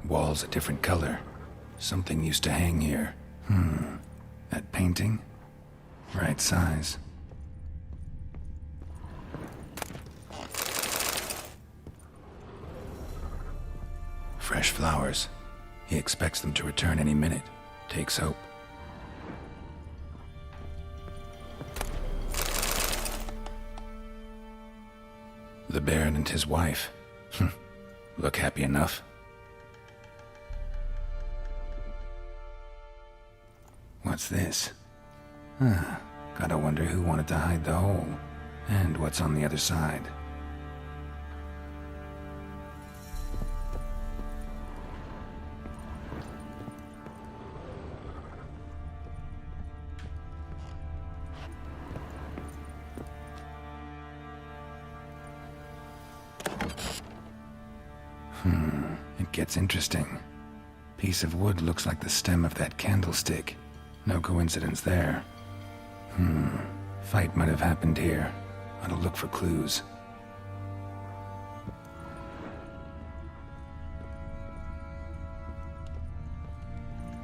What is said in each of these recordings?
Walls a different color. Something used to hang here. That painting? Right size. Fresh flowers. He expects them to return any minute. Takes hope. The Baron and his wife. Look happy enough. What's this? Gotta wonder who wanted to hide the hole. And what's on the other side. It gets interesting. Piece of wood looks like the stem of that candlestick. No coincidence there. Fight might have happened here. Ought to look for clues.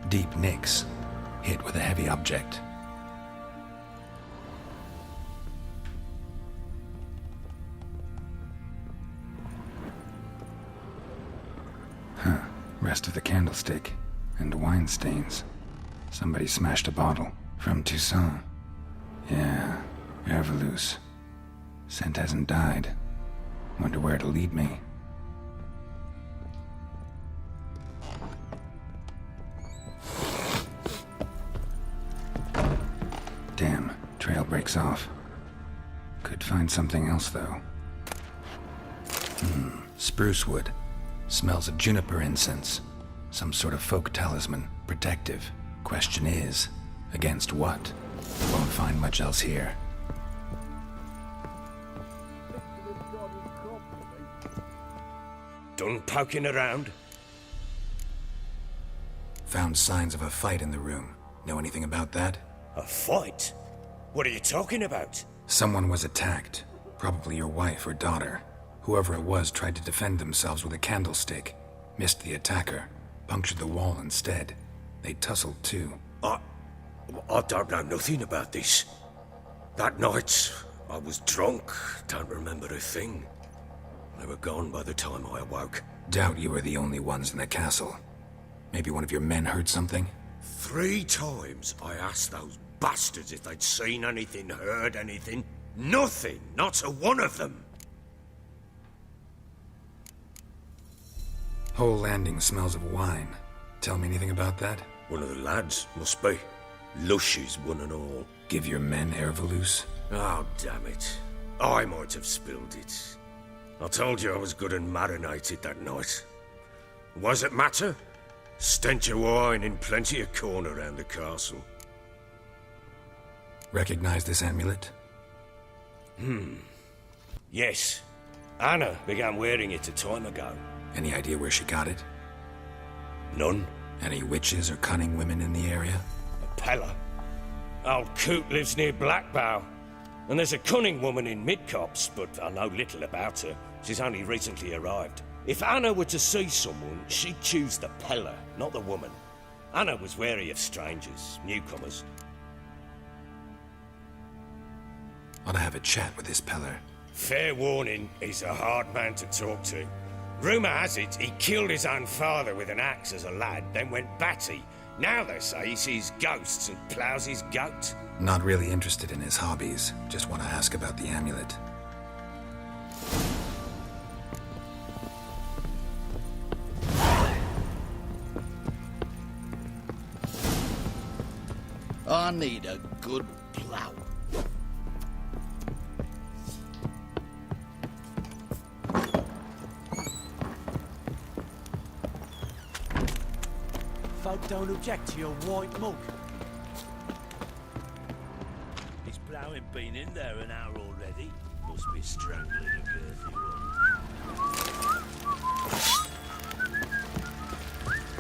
Deep nicks. Hit with a heavy object. Rest of the candlestick. And wine stains. Somebody smashed a bottle. From Toussaint. Yeah, Herveloos. Scent hasn't died. Wonder where it'll lead me. Damn, trail breaks off. Could find something else, though. Spruce wood. Smells of juniper incense. Some sort of folk talisman. Protective. Question is, against what? Won't find much else here. Done poking around? Found signs of a fight in the room. Know anything about that? A fight? What are you talking about? Someone was attacked. Probably your wife or daughter. Whoever it was tried to defend themselves with a candlestick. Missed the attacker. Punctured the wall instead. They tussled too. I don't know nothing about this. That night, I was drunk. Don't remember a thing. They were gone by the time I awoke. Doubt you were the only ones in the castle. Maybe one of your men heard something? 3 times I asked those bastards if they'd seen anything, heard anything. Nothing! Not a one of them! Whole landing smells of wine. Tell me anything about that? One of the lads, must be. Lushes, one and all. Give your men Herveloos? Oh, damn it. I might have spilled it. I told you I was good and marinated that night. Was it matter? Stench of wine in plenty of corn around the castle. Recognize this amulet? Yes. Anna began wearing it a time ago. Any idea where she got it? None. Any witches or cunning women in the area? A Pella. Old Coot lives near Blackbow. And there's a cunning woman in Midcopse, but I know little about her. She's only recently arrived. If Anna were to see someone, she'd choose the Pella, not the woman. Anna was wary of strangers, newcomers. Ought to have a chat with this Peller. Fair warning, he's a hard man to talk to. Rumour has it he killed his own father with an axe as a lad, then went batty. Now they say he sees ghosts and ploughs his goat. Not really interested in his hobbies. Just want to ask about the amulet. I need a good plough. Folk don't object to your white mug. His ploughing been in there an hour already. Must be strangling a girthy one.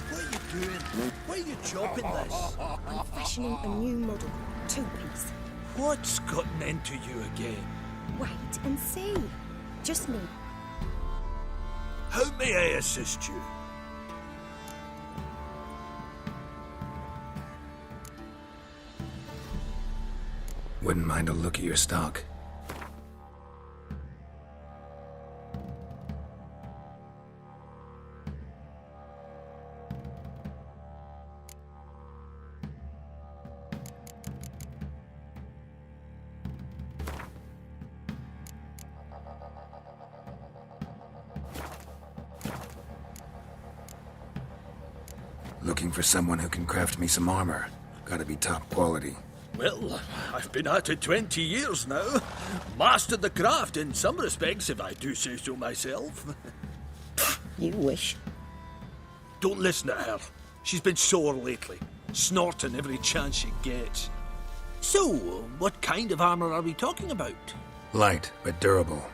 What are you doing? Why are you chopping this? I'm fashioning a new model, 2-piece. What's gotten into you again? Wait and see. Just me. How may I assist you? Wouldn't mind a look at your stock. Looking for someone who can craft me some armor. Gotta be top quality. Well, I've been at it 20 years now. Mastered the craft in some respects, if I do say so myself. You wish. Don't listen to her. She's been sore lately, snorting every chance she gets. So, what kind of armor are we talking about? Light, but durable.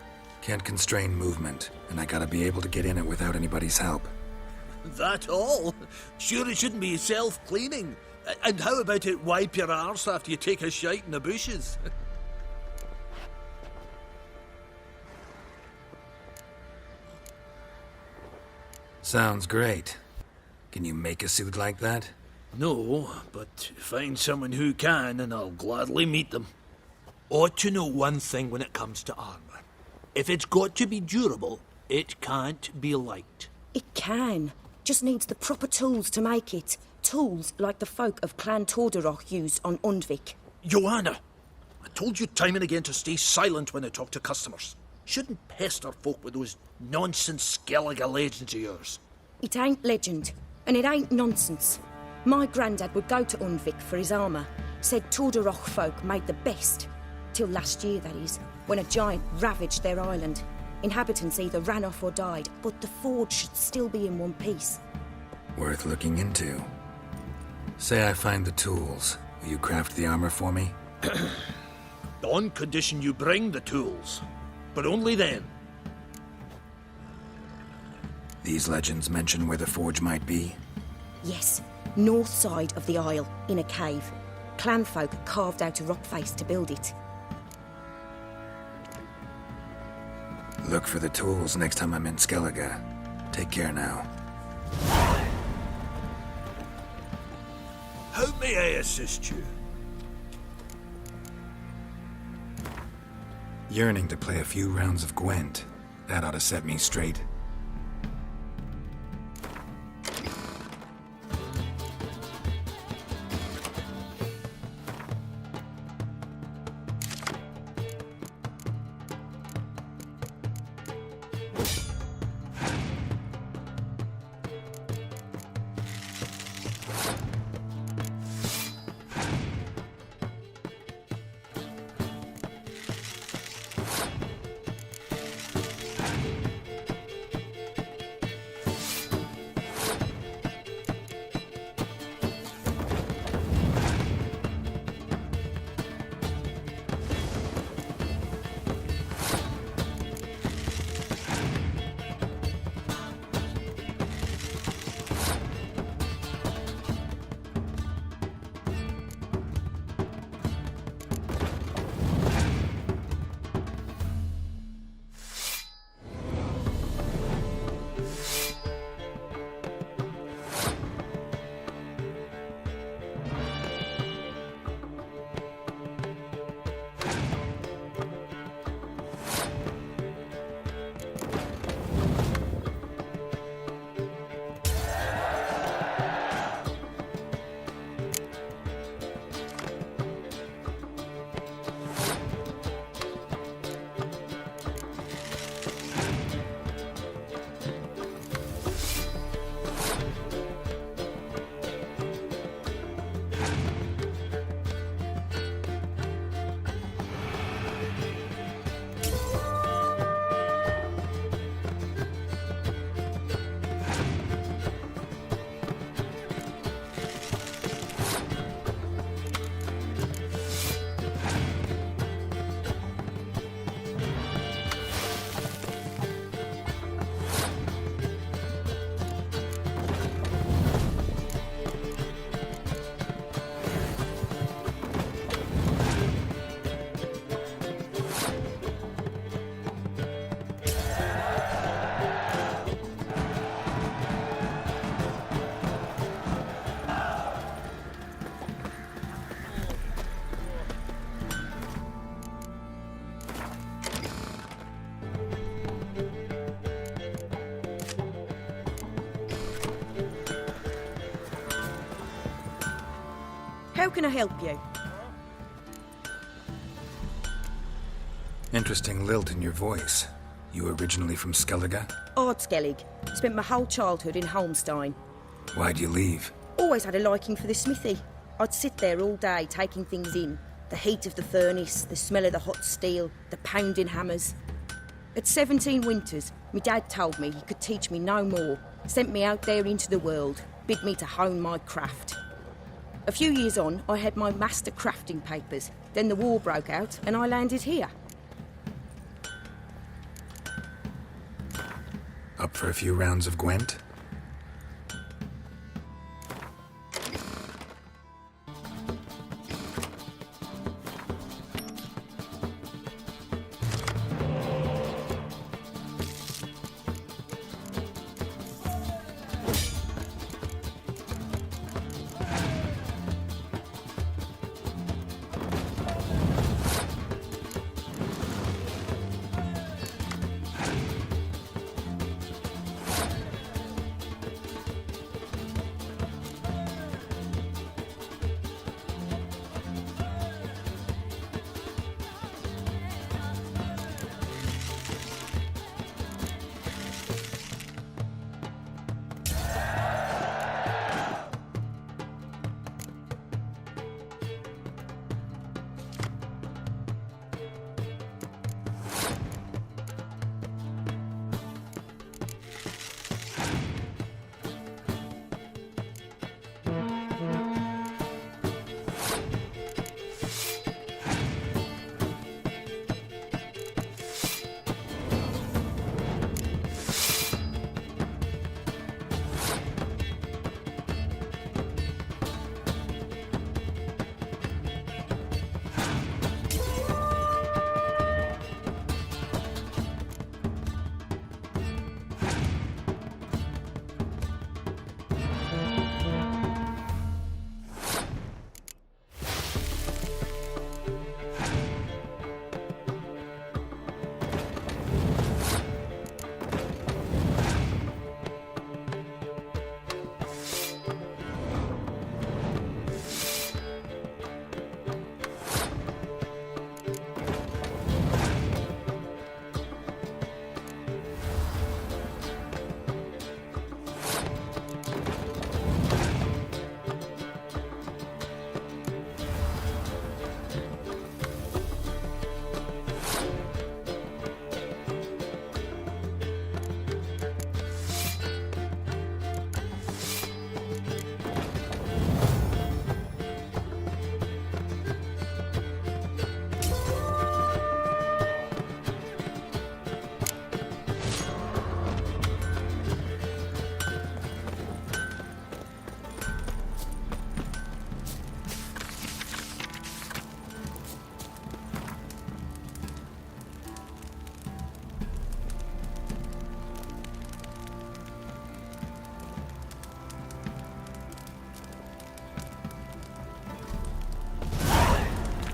Can't constrain movement, and I gotta be able to get in it without anybody's help. That all? Sure it shouldn't be self-cleaning. And how about it wipe your arse after you take a shite in the bushes? Sounds great. Can you make a suit like that? No, but find someone who can and I'll gladly meet them. Ought to know one thing when it comes to armor. If it's got to be durable, it can't be light. It can. Just needs the proper tools to make it. Tools like the folk of Clan Torderoch used on Undvik. Joanna, I told you time and again to stay silent when I talk to customers. Shouldn't pester folk with those nonsense Skellige legends of yours. It ain't legend, and it ain't nonsense. My granddad would go to Undvik for his armour. Said Torderoch folk made the best. Till last year, that is, when a giant ravaged their island. Inhabitants either ran off or died, but the forge should still be in one piece. Worth looking into. Say I find the tools. Will you craft the armor for me? On condition you bring the tools. But only then. These legends mention where the forge might be? Yes, north side of the isle, in a cave. Clanfolk carved out a rock face to build it. Look for the tools next time I'm in Skellige. Take care now. How may I assist you? Yearning to play a few rounds of Gwent. That ought to set me straight. How can I help you? Interesting lilt in your voice. You originally from Skellige? Ardskellig. Spent my whole childhood in Holmstein. Why'd you leave? Always had a liking for the smithy. I'd sit there all day taking things in. The heat of the furnace, the smell of the hot steel, the pounding hammers. At 17 winters, my dad told me he could teach me no more. Sent me out there into the world, bid me to hone my craft. A few years on, I had my master crafting papers. Then the war broke out and I landed here. Up for a few rounds of Gwent?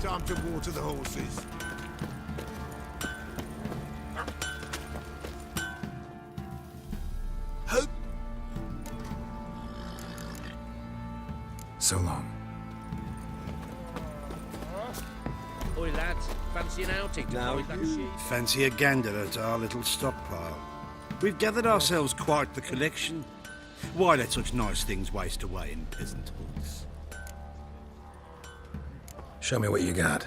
Time to water the horses. Hope. So long. Oi, lads, fancy an outing to find that sheep? Fancy a gander at our little stockpile. We've gathered ourselves quite the collection. Why let such nice things waste away in peasant hoods? Show me what you got.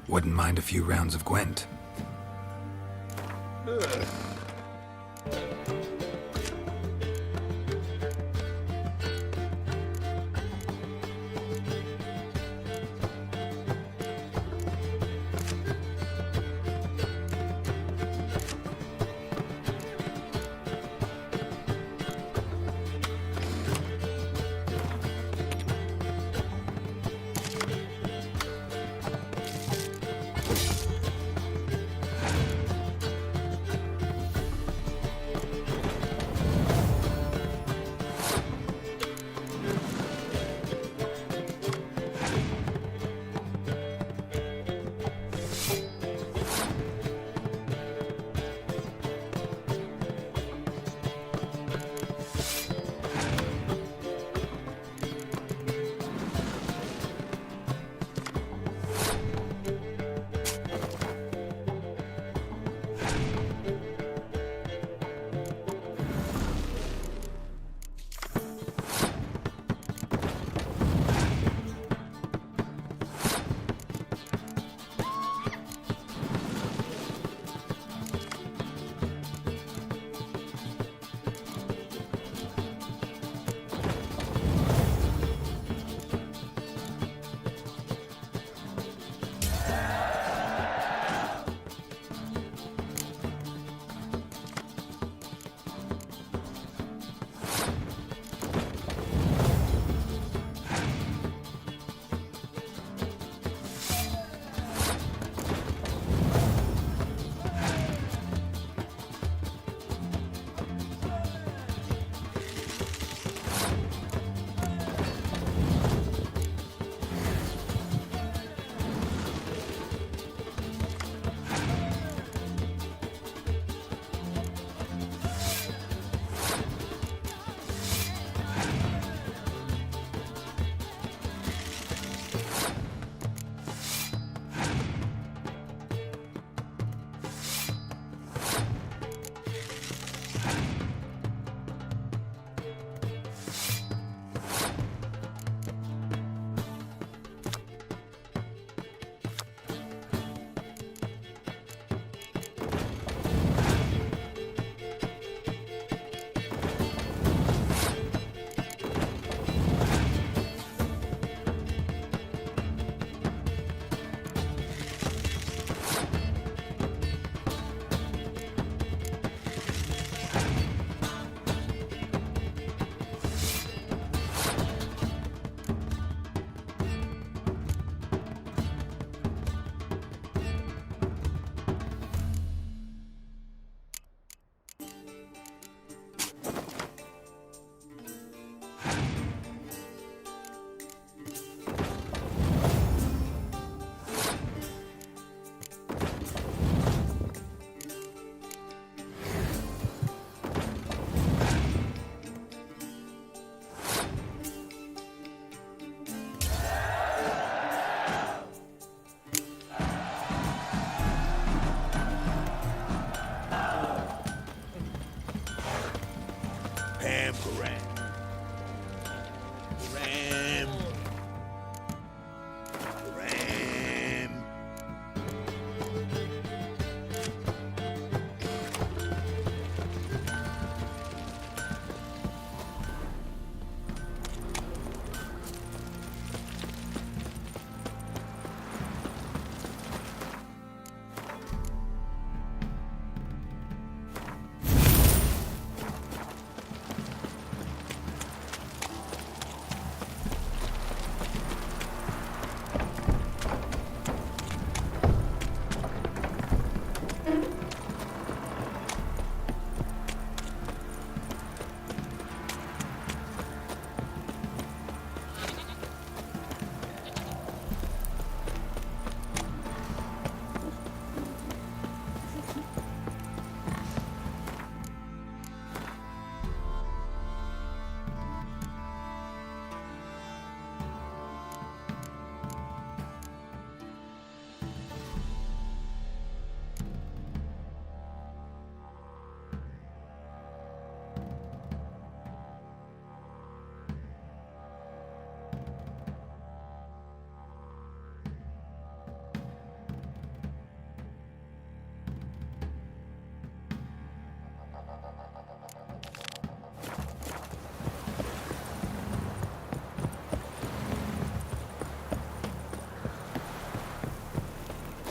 Wouldn't mind a few rounds of Gwent.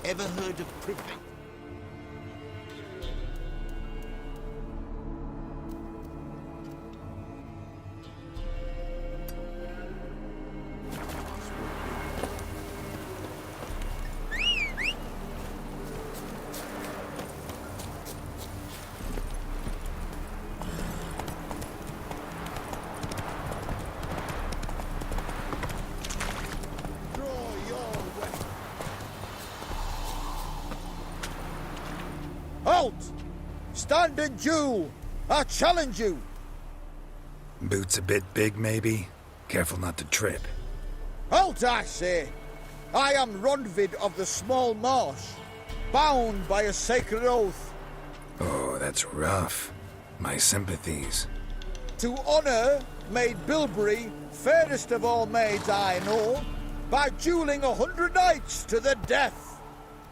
Ever heard of Privy? Halt! Stand and duel! I challenge you! Boots a bit big, maybe? Careful not to trip. Halt, I say! I am Ronvid of the Small Marsh, bound by a sacred oath. Oh, that's rough. My sympathies. To honour Maid Bilberry, fairest of all maids I know, by duelling 100 knights to the death.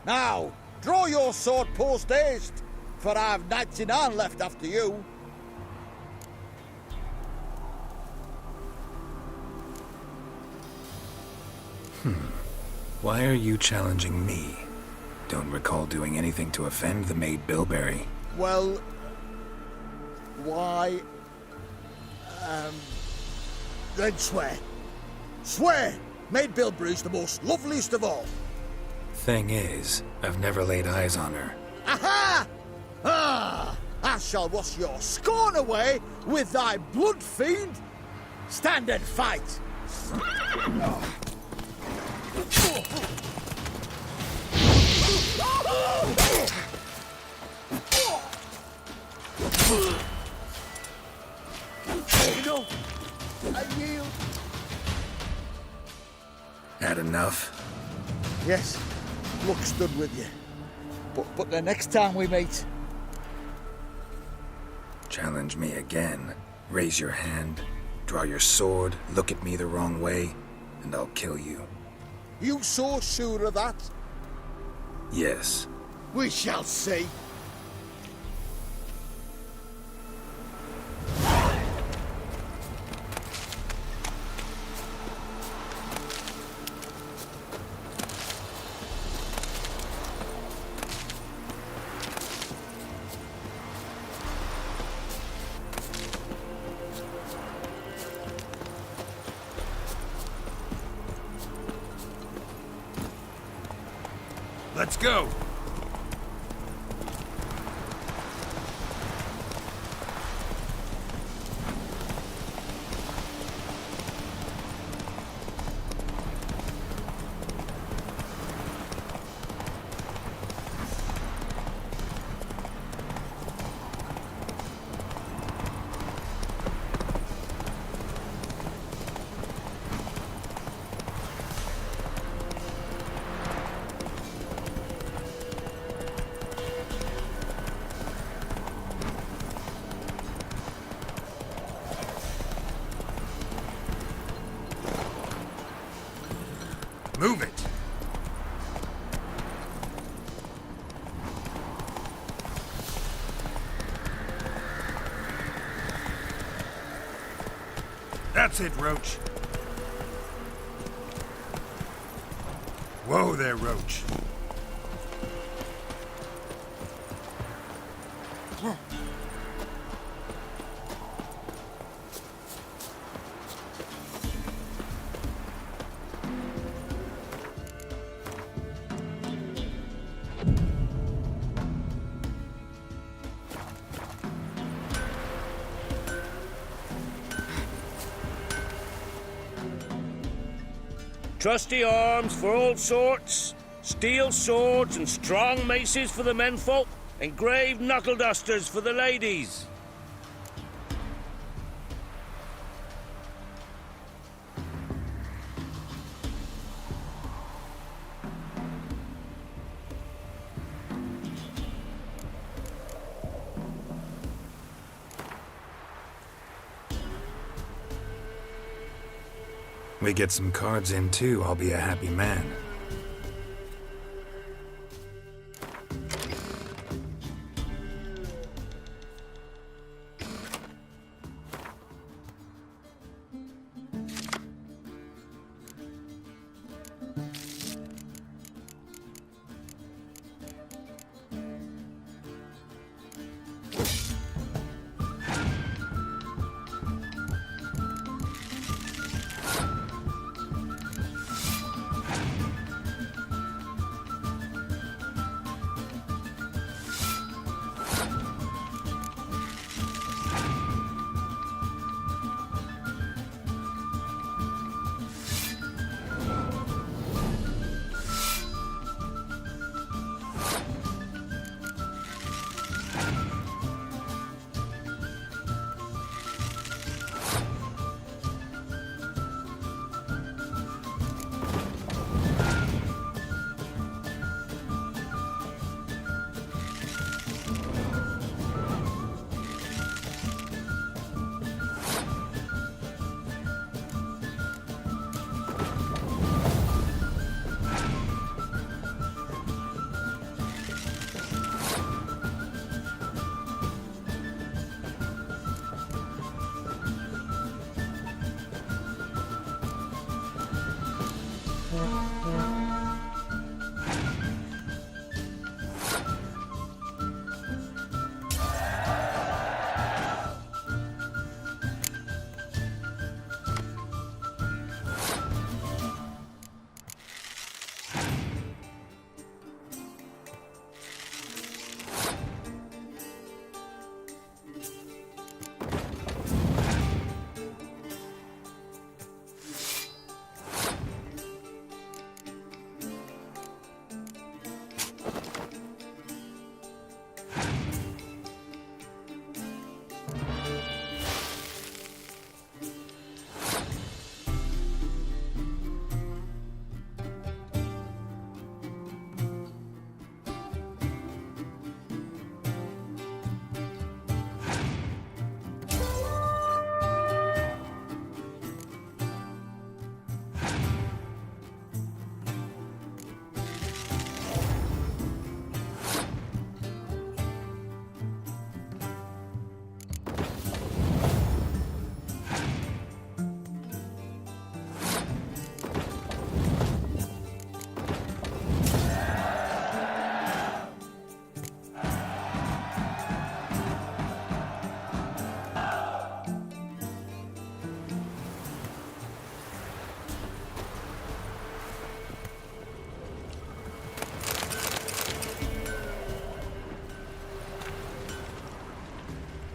Now, draw your sword post haste, for I've 99 left after you. Why are you challenging me? Don't recall doing anything to offend the Maid Bilberry. Well, why... then swear. Swear! Maid Bilberry's the most loveliest of all. Thing is, I've never laid eyes on her. Aha! Ah! I shall wash your scorn away with thy blood fiend. Stand and fight! No, I yield. Had enough? Yes, luck stood with you. But the next time we meet... Challenge me again. Raise your hand, draw your sword, look at me the wrong way, and I'll kill you. You so sure of that? Yes. We shall see. Let's go! Move it! That's it, Roach. Whoa there, Roach. Trusty arms for all sorts, steel swords and strong maces for the menfolk, engraved knuckle dusters for the ladies. We get some cards in too, I'll be a happy man.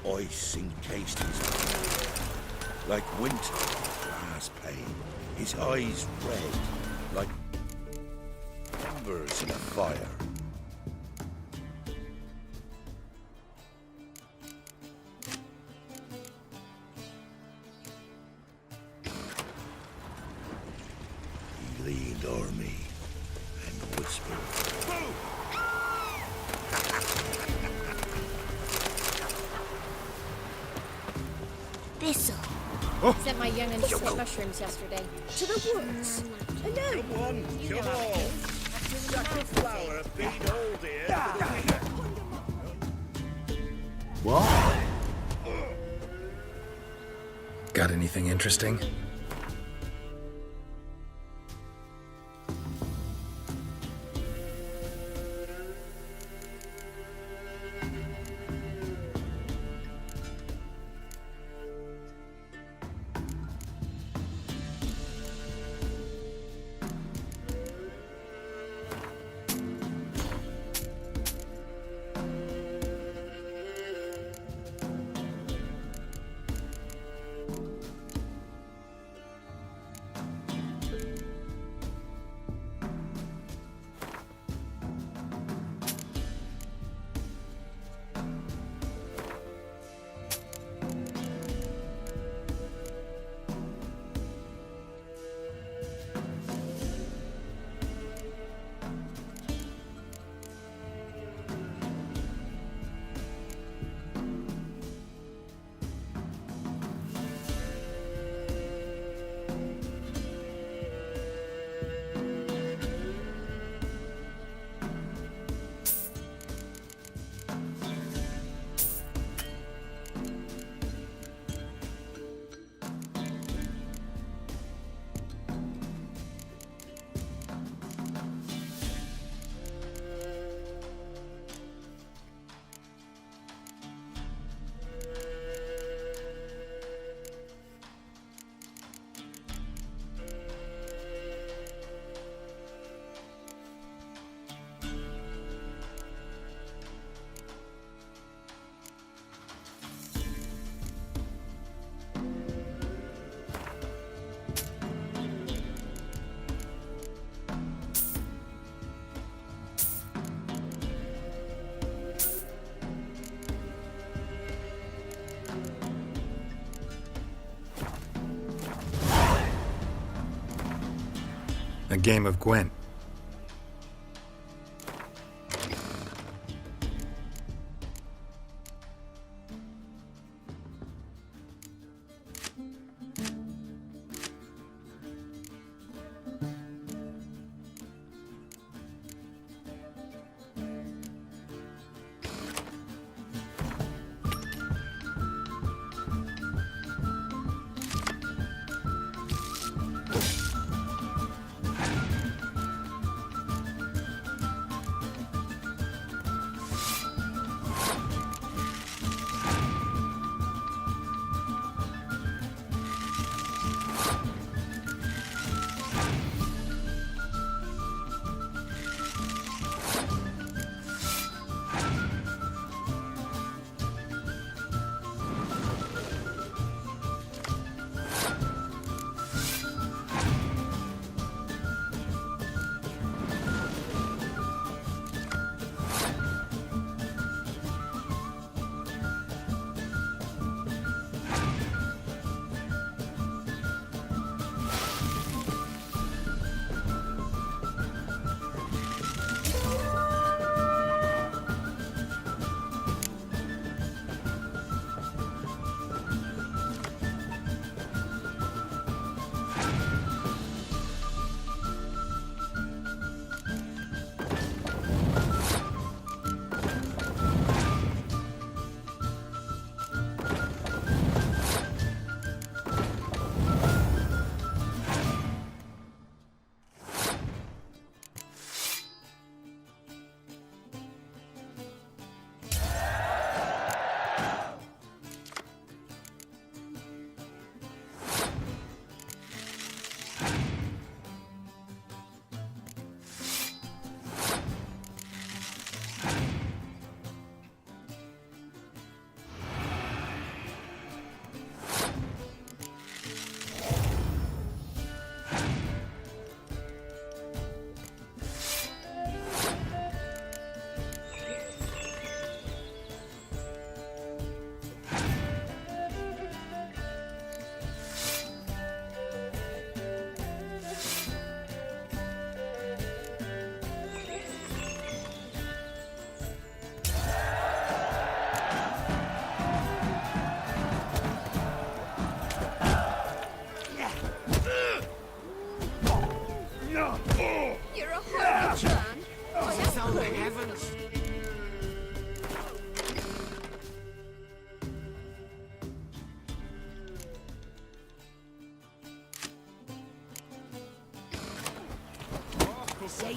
Ice encased his armor. Like winter, glass pane. His eyes red, like embers in a fire. He leaned o'er me and whispered, Thistle. Sent my young'un to snip mushrooms yesterday. To the woods. Alone. Come on, You come know how it on. is. Jacket flower beat old here. Got anything interesting? A game of Gwent.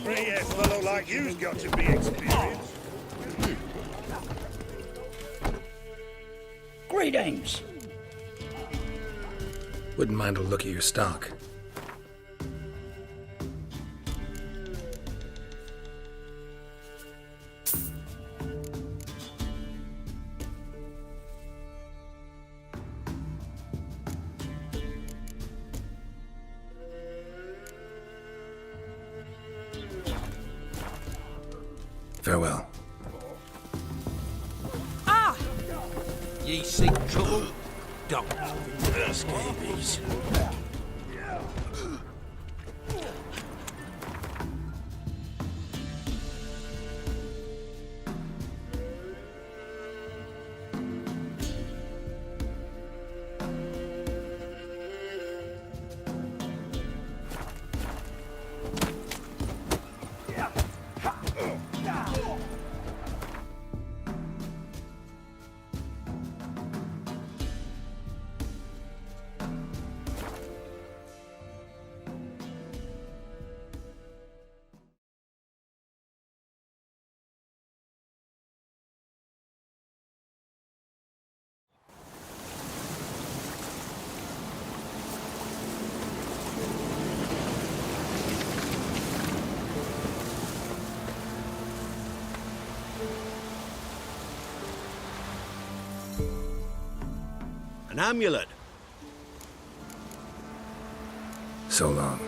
Yes, fellow like you's got to be experienced. Greetings. Wouldn't mind a look at your stock. Farewell. Ah! Ye seek trouble? Don't. Scabies. An amulet. So long.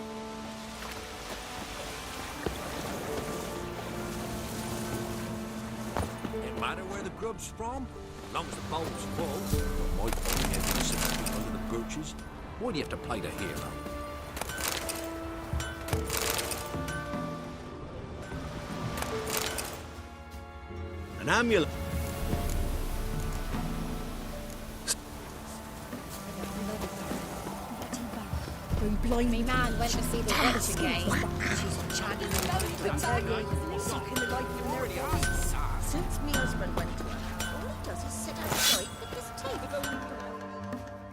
It matter where the grub's from? As long as the bowl's full. Don't mind putting every single under the birches. Why do you have to play the hero? An amulet. Blimey man went to see the witch again. She's chatting since me husband went to her, all he does is sit outside with his teeth.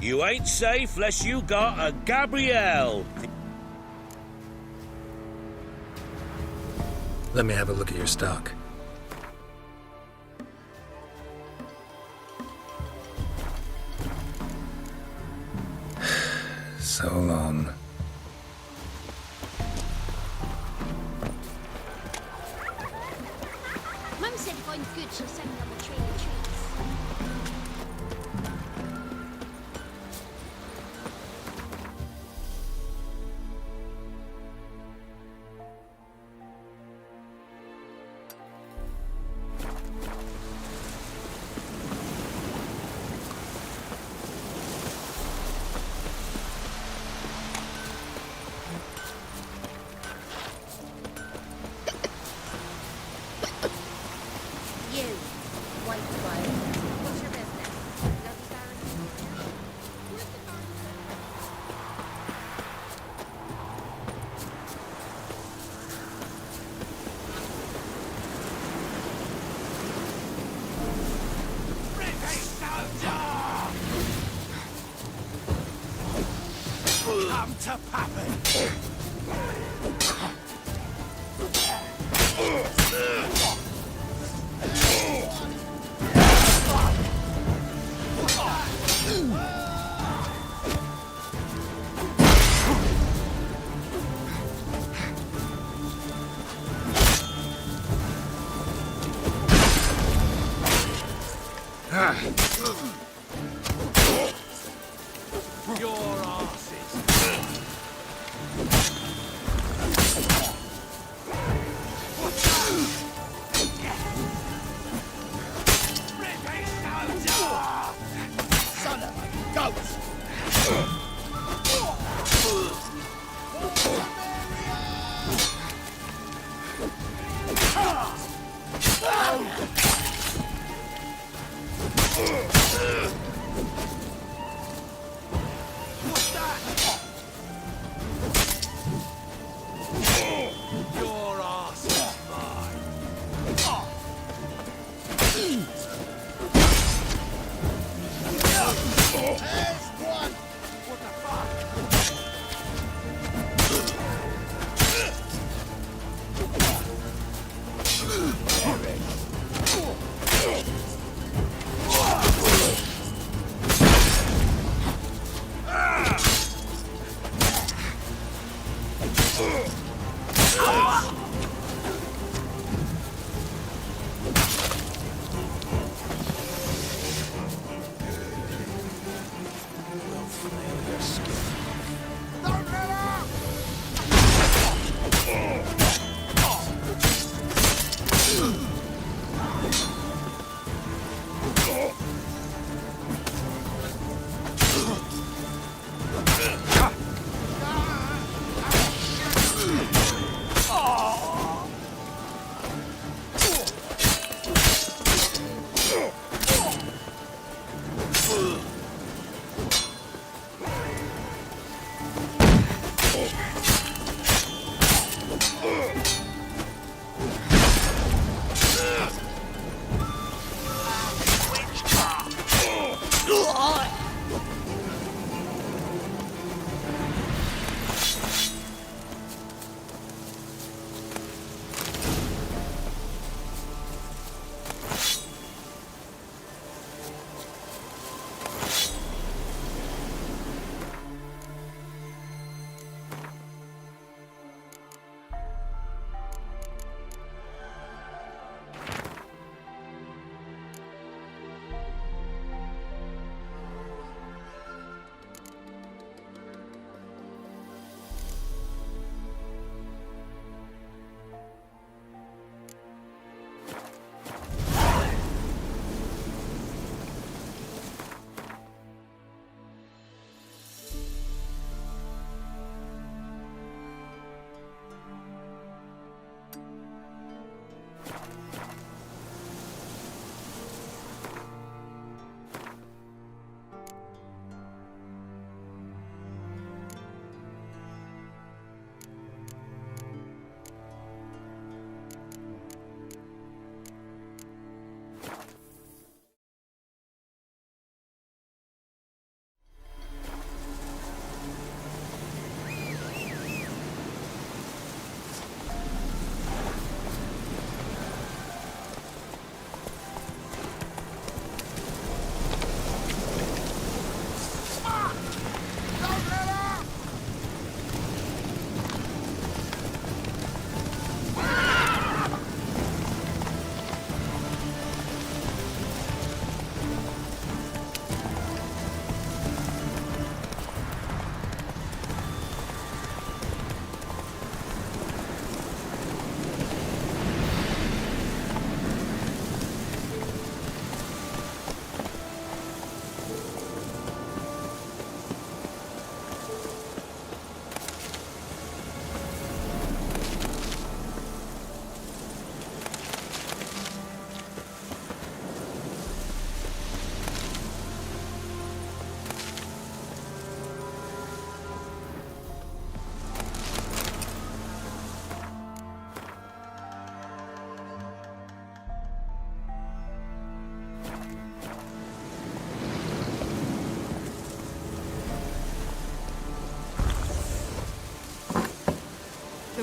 You ain't safe less you got a Gabrielle. Let me have a look at your stock. So long. Mum said if I'm good, she'll send me on the train of treats. You, white blood. What's your business? Lovey Baron? Where's the Baron? Come to Pappy. Your asses.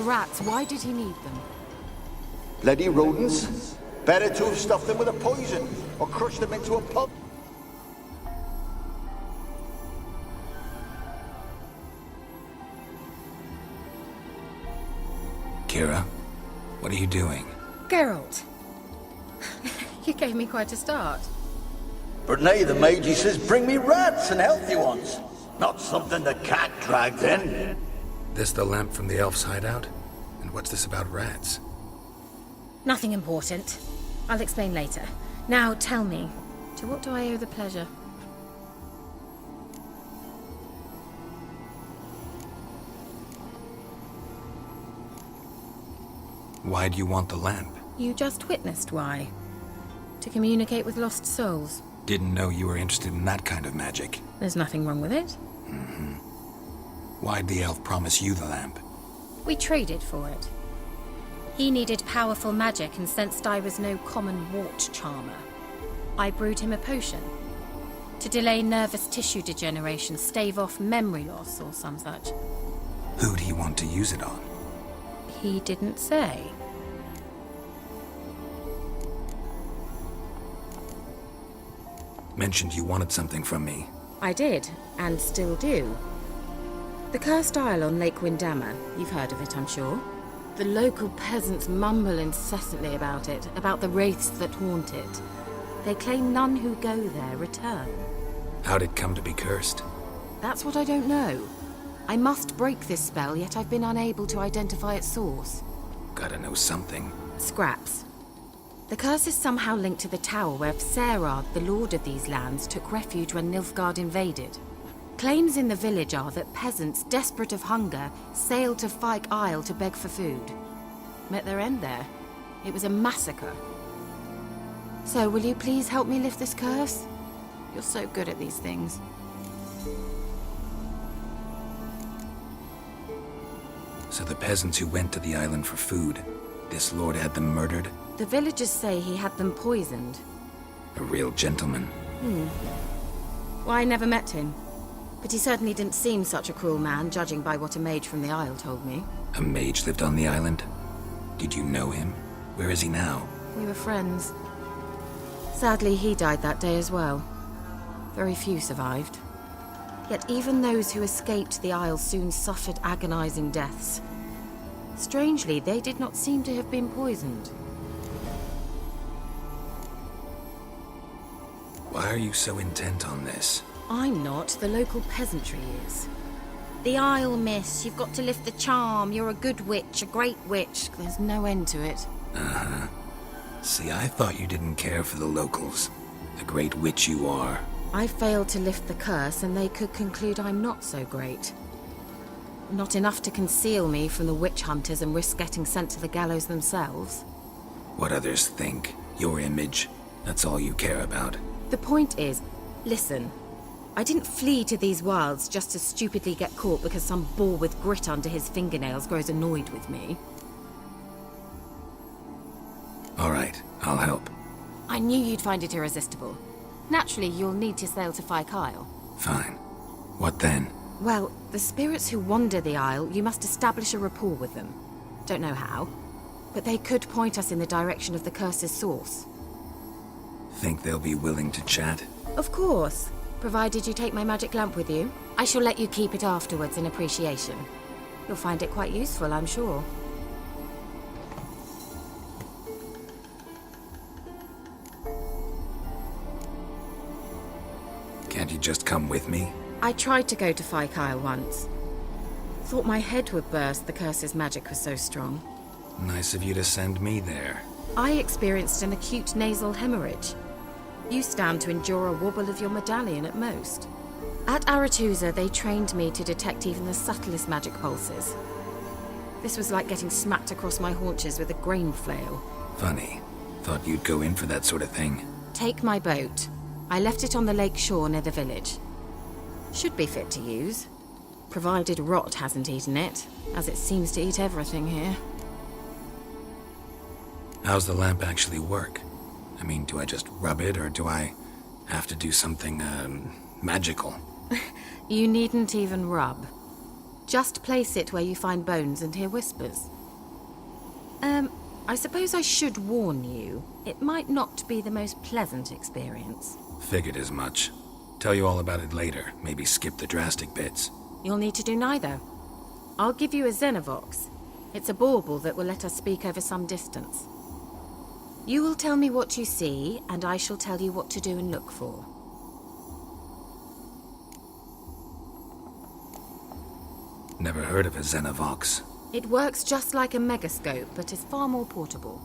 The rats, why did he need them? Bloody rodents. Better to have stuffed them with a poison, or crushed them into a pulp. Kira, what are you doing? Geralt. You gave me quite a start. But nay, the mage says, bring me rats and healthy ones. Not something the cat dragged in. This the lamp from the elf's hideout? And what's this about rats? Nothing important. I'll explain later. Now tell me, to what do I owe the pleasure? Why do you want the lamp? You just witnessed why. To communicate with lost souls. Didn't know you were interested in that kind of magic. There's nothing wrong with it. Why'd the elf promise you the lamp? We traded for it. He needed powerful magic and sensed I was no common wart charmer. I brewed him a potion. To delay nervous tissue degeneration, stave off memory loss or some such. Who'd he want to use it on? He didn't say. Mentioned you wanted something from me. I did, and still do. The cursed isle on Lake Windammer. You've heard of it, I'm sure. The local peasants mumble incessantly about it, about the wraiths that haunt it. They claim none who go there return. How'd it come to be cursed? That's what I don't know. I must break this spell, yet I've been unable to identify its source. Gotta know something. Scraps. The curse is somehow linked to the tower where Serard, the lord of these lands, took refuge when Nilfgaard invaded. Claims in the village are that peasants, desperate of hunger, sailed to Fyke Isle to beg for food. Met their end there. It was a massacre. So, will you please help me lift this curse? You're so good at these things. So the peasants who went to the island for food, this lord had them murdered? The villagers say he had them poisoned. A real gentleman. I never met him. But he certainly didn't seem such a cruel man, judging by what a mage from the Isle told me. A mage lived on the island? Did you know him? Where is he now? We were friends. Sadly, he died that day as well. Very few survived. Yet even those who escaped the Isle soon suffered agonizing deaths. Strangely, they did not seem to have been poisoned. Why are you so intent on this? I'm not, the local peasantry is. The Isle, miss, you've got to lift the charm. You're a good witch, a great witch. There's no end to it. Uh-huh. See, I thought you didn't care for the locals. The great witch you are. I failed to lift the curse, and they could conclude I'm not so great. Not enough to conceal me from the witch hunters and risk getting sent to the gallows themselves. What others think, your image, that's all you care about. The point is, listen, I didn't flee to these wilds just to stupidly get caught because some boar with grit under his fingernails grows annoyed with me. All right, I'll help. I knew you'd find it irresistible. Naturally, you'll need to sail to Phi Kyle. Fine. What then? Well, the spirits who wander the Isle, you must establish a rapport with them. Don't know how, but they could point us in the direction of the curse's source. Think they'll be willing to chat? Of course, provided you take my magic lamp with you. I shall let you keep it afterwards in appreciation. You'll find it quite useful, I'm sure. Can't you just come with me? I tried to go to Phi Kyle once. Thought my head would burst, the curse's magic was so strong. Nice of you to send me there. I experienced an acute nasal hemorrhage. You stand to endure a wobble of your medallion at most. At Aretusa, they trained me to detect even the subtlest magic pulses. This was like getting smacked across my haunches with a grain flail. Funny. Thought you'd go in for that sort of thing. Take my boat. I left it on the lake shore near the village. Should be fit to use, provided rot hasn't eaten it, as it seems to eat everything here. How's the lamp actually work? I mean, do I just rub it, or do I have to do something, magical? You needn't even rub. Just place it where you find bones and hear whispers. I suppose I should warn you, it might not be the most pleasant experience. Figured as much. Tell you all about it later, maybe skip the drastic bits. You'll need to do neither. I'll give you a Xenovox. It's a bauble that will let us speak over some distance. You will tell me what you see, and I shall tell you what to do and look for. Never heard of a Xenovox. It works just like a megascope, but is far more portable.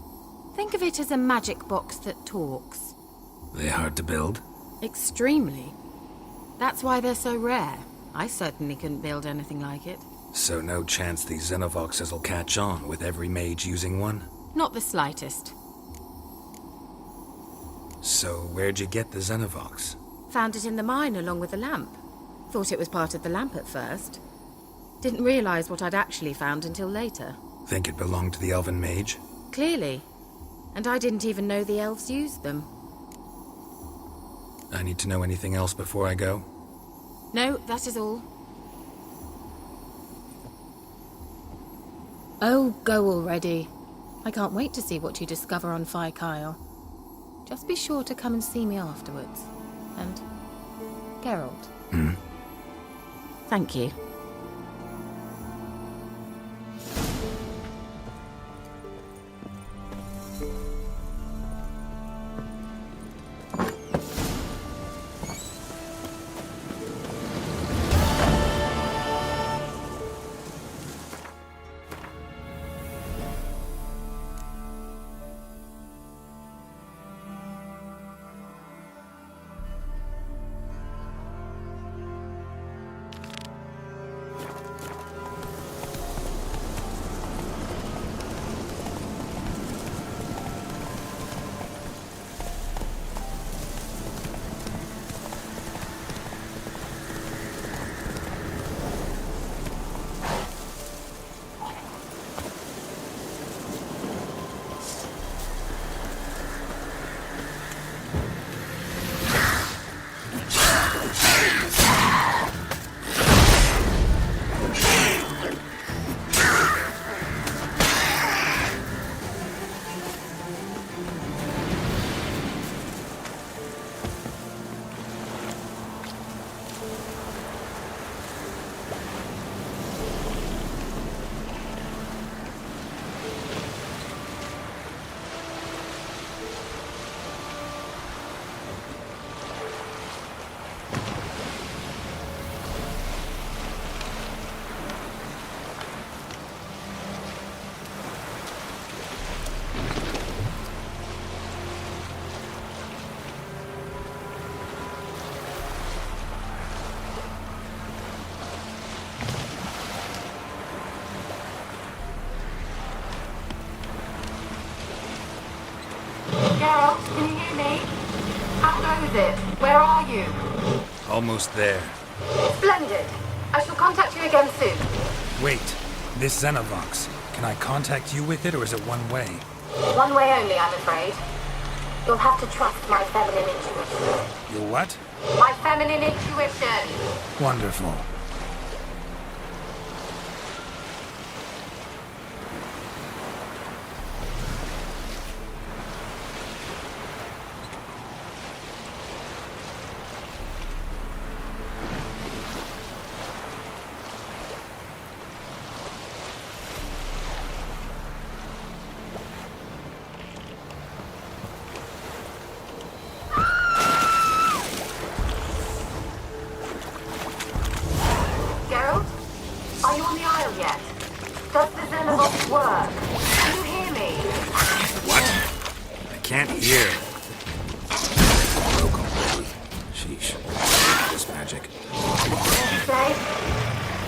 Think of it as a magic box that talks. They hard to build? Extremely. That's why they're so rare. I certainly couldn't build anything like it. So no chance these Xenovoxes will catch on with every mage using one? Not the slightest. So where'd you get the Xenovox? Found it in the mine along with the lamp. Thought it was part of the lamp at first. Didn't realize what I'd actually found until later. Think it belonged to the elven mage? Clearly. And I didn't even know the elves used them. I need to know anything else before I go? No, that is all. Oh, go already. I can't wait to see what you discover on Phi Kyle. Just be sure to come and see me afterwards. And Geralt. Thank you. goes it? Where are you? Almost there. Splendid. I shall contact you again soon. Wait, this Xenovox. Can I contact you with it, or is it one way? One way only, I'm afraid. You'll have to trust my feminine intuition. Your what? My feminine intuition! Wonderful. Geralt? Are you on the Isle yet? Does the Xenovox work? Can you hear me? What? I can't hear. Broke already. Sheesh. This magic. What did you say?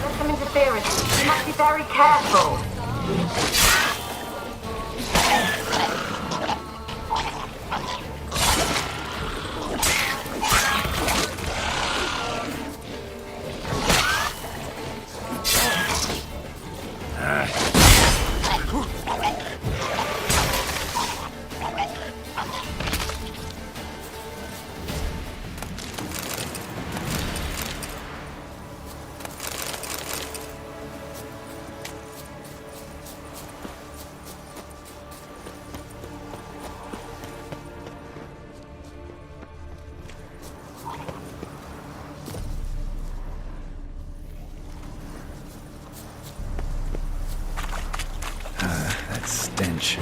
There's some interference. You must be very careful. That stench.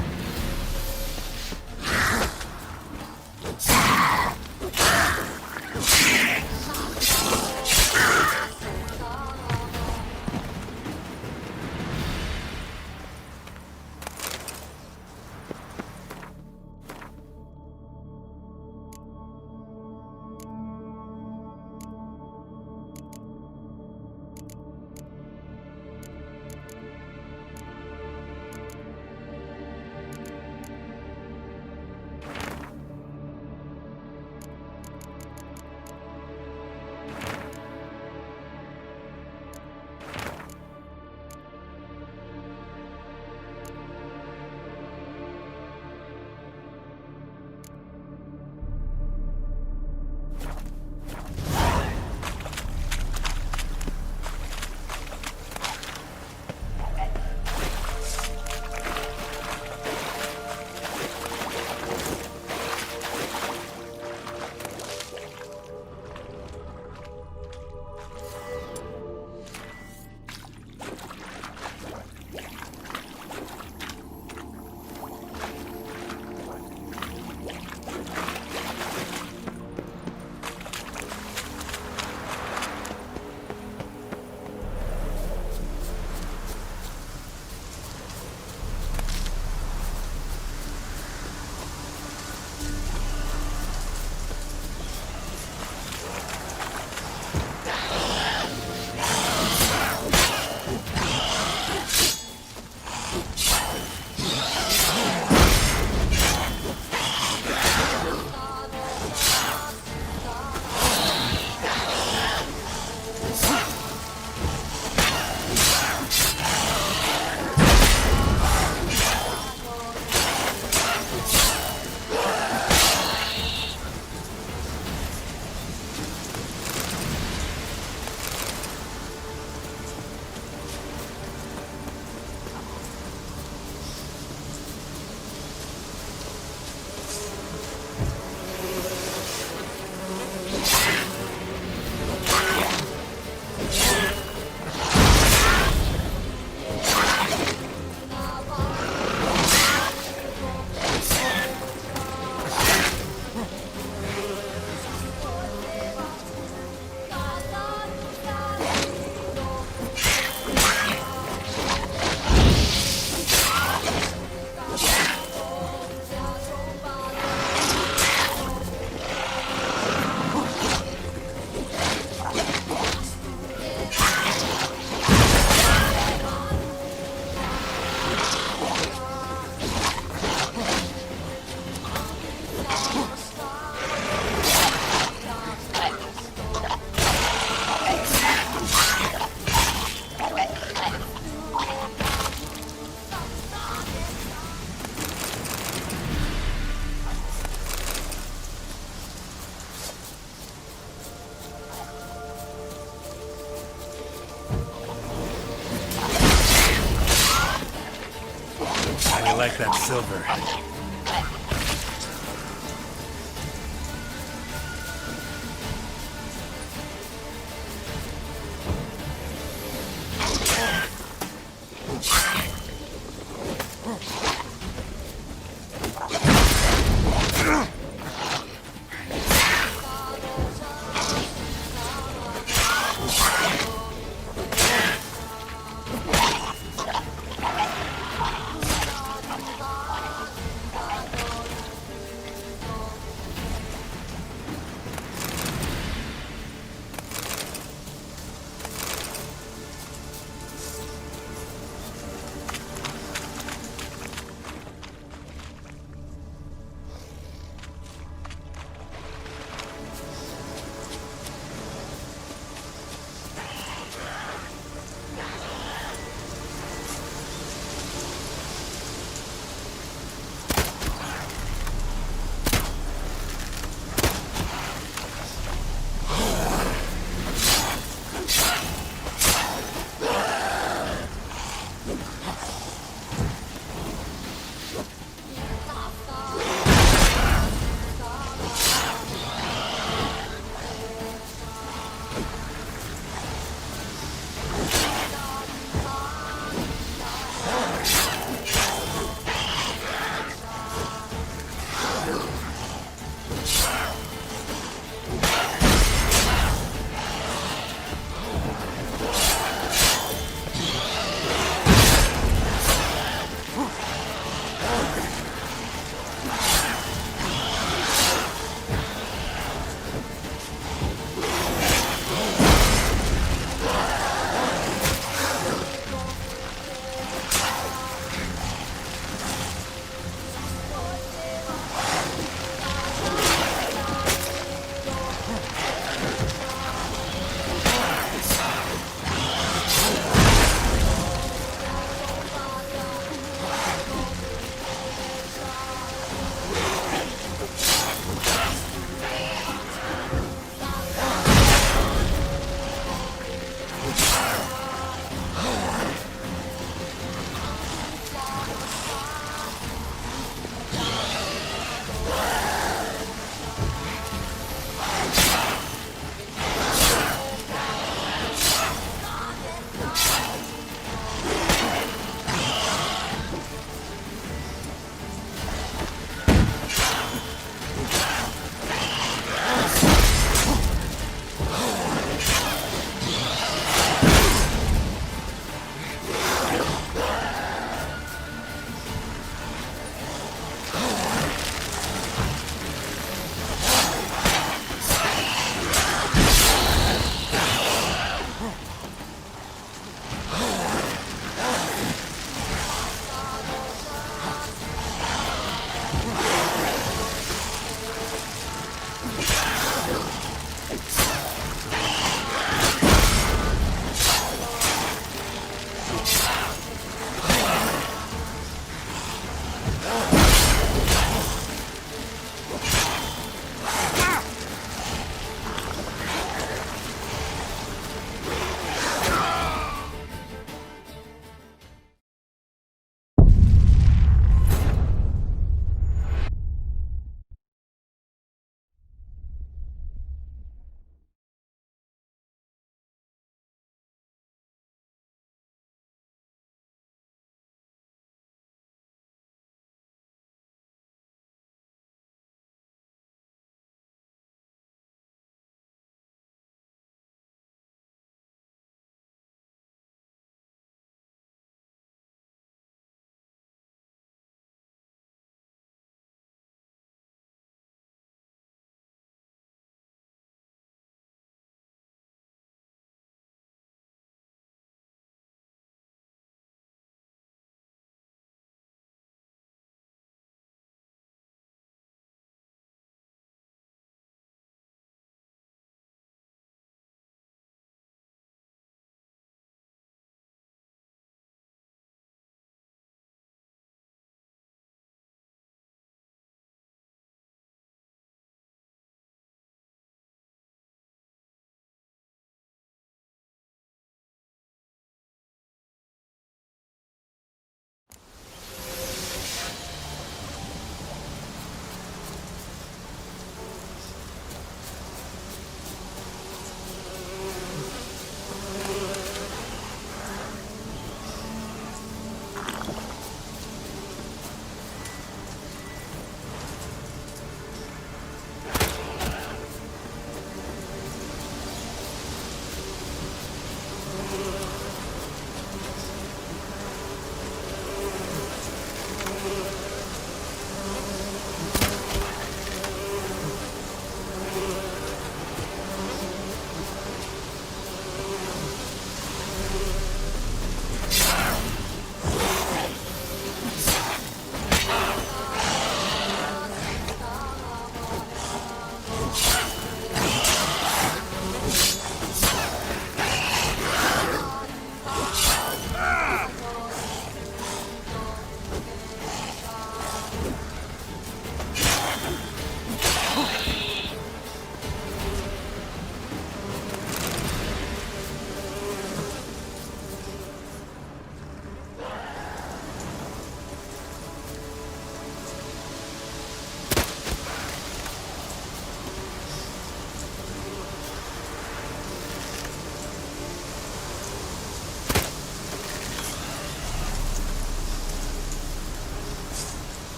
I like that silver.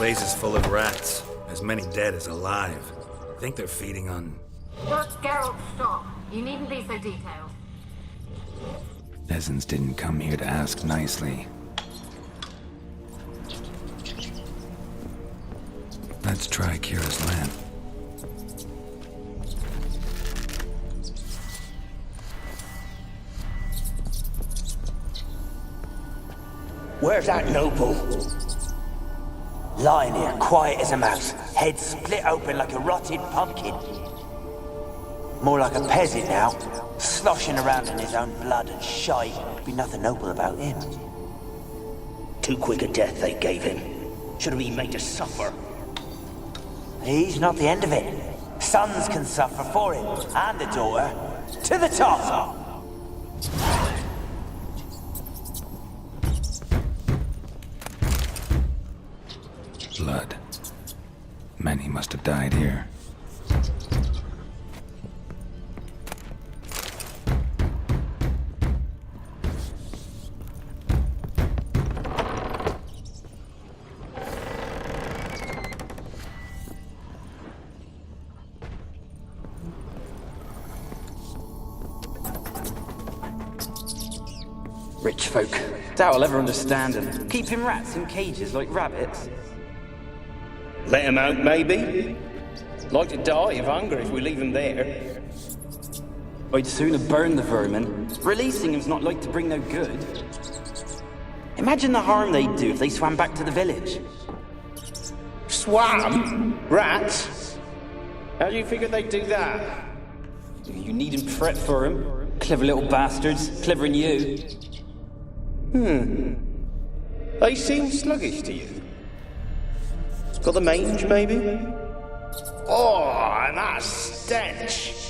place is full of rats. As many dead as alive. I think they're feeding on... Just Geralt, stop. You needn't be so detailed. Peasants didn't come here to ask nicely. Let's try Kira's lamp. Where's that noble? Lying here, quiet as a mouse, head split open like a rotted pumpkin. More like a peasant now, sloshing around in his own blood and shite. Be nothing noble about him. Too quick a death they gave him. Should have been made to suffer. He's not the end of it. Sons can suffer for him, and a daughter. To the top! Blood. Many must have died here. Rich folk. Doubt I'll ever understand them. Keeping rats in cages like rabbits. Let him out, maybe? Like to die of hunger if we leave him there. I'd sooner burn the vermin. Releasing him's not like to bring no good. Imagine the harm they'd do if they swam back to the village. Swam? Rats? How do you figure they'd do that? You needn't fret for him. Clever little bastards. Clever than you. They seem sluggish to you. Got the mange, maybe? Oh, and that stench!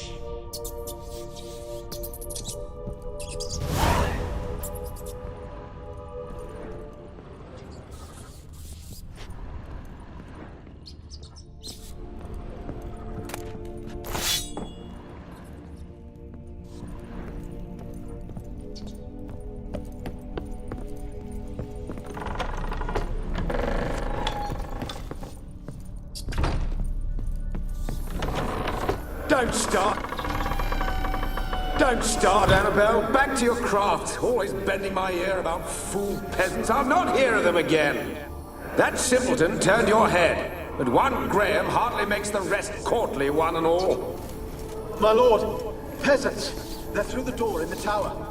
Don't start. Don't start, Annabelle. Back to your craft. Always bending my ear about fool peasants. I'll not hear of them again. That simpleton turned your head, but one Graham hardly makes the rest courtly, one and all. My lord, peasants. They're through the door in the tower.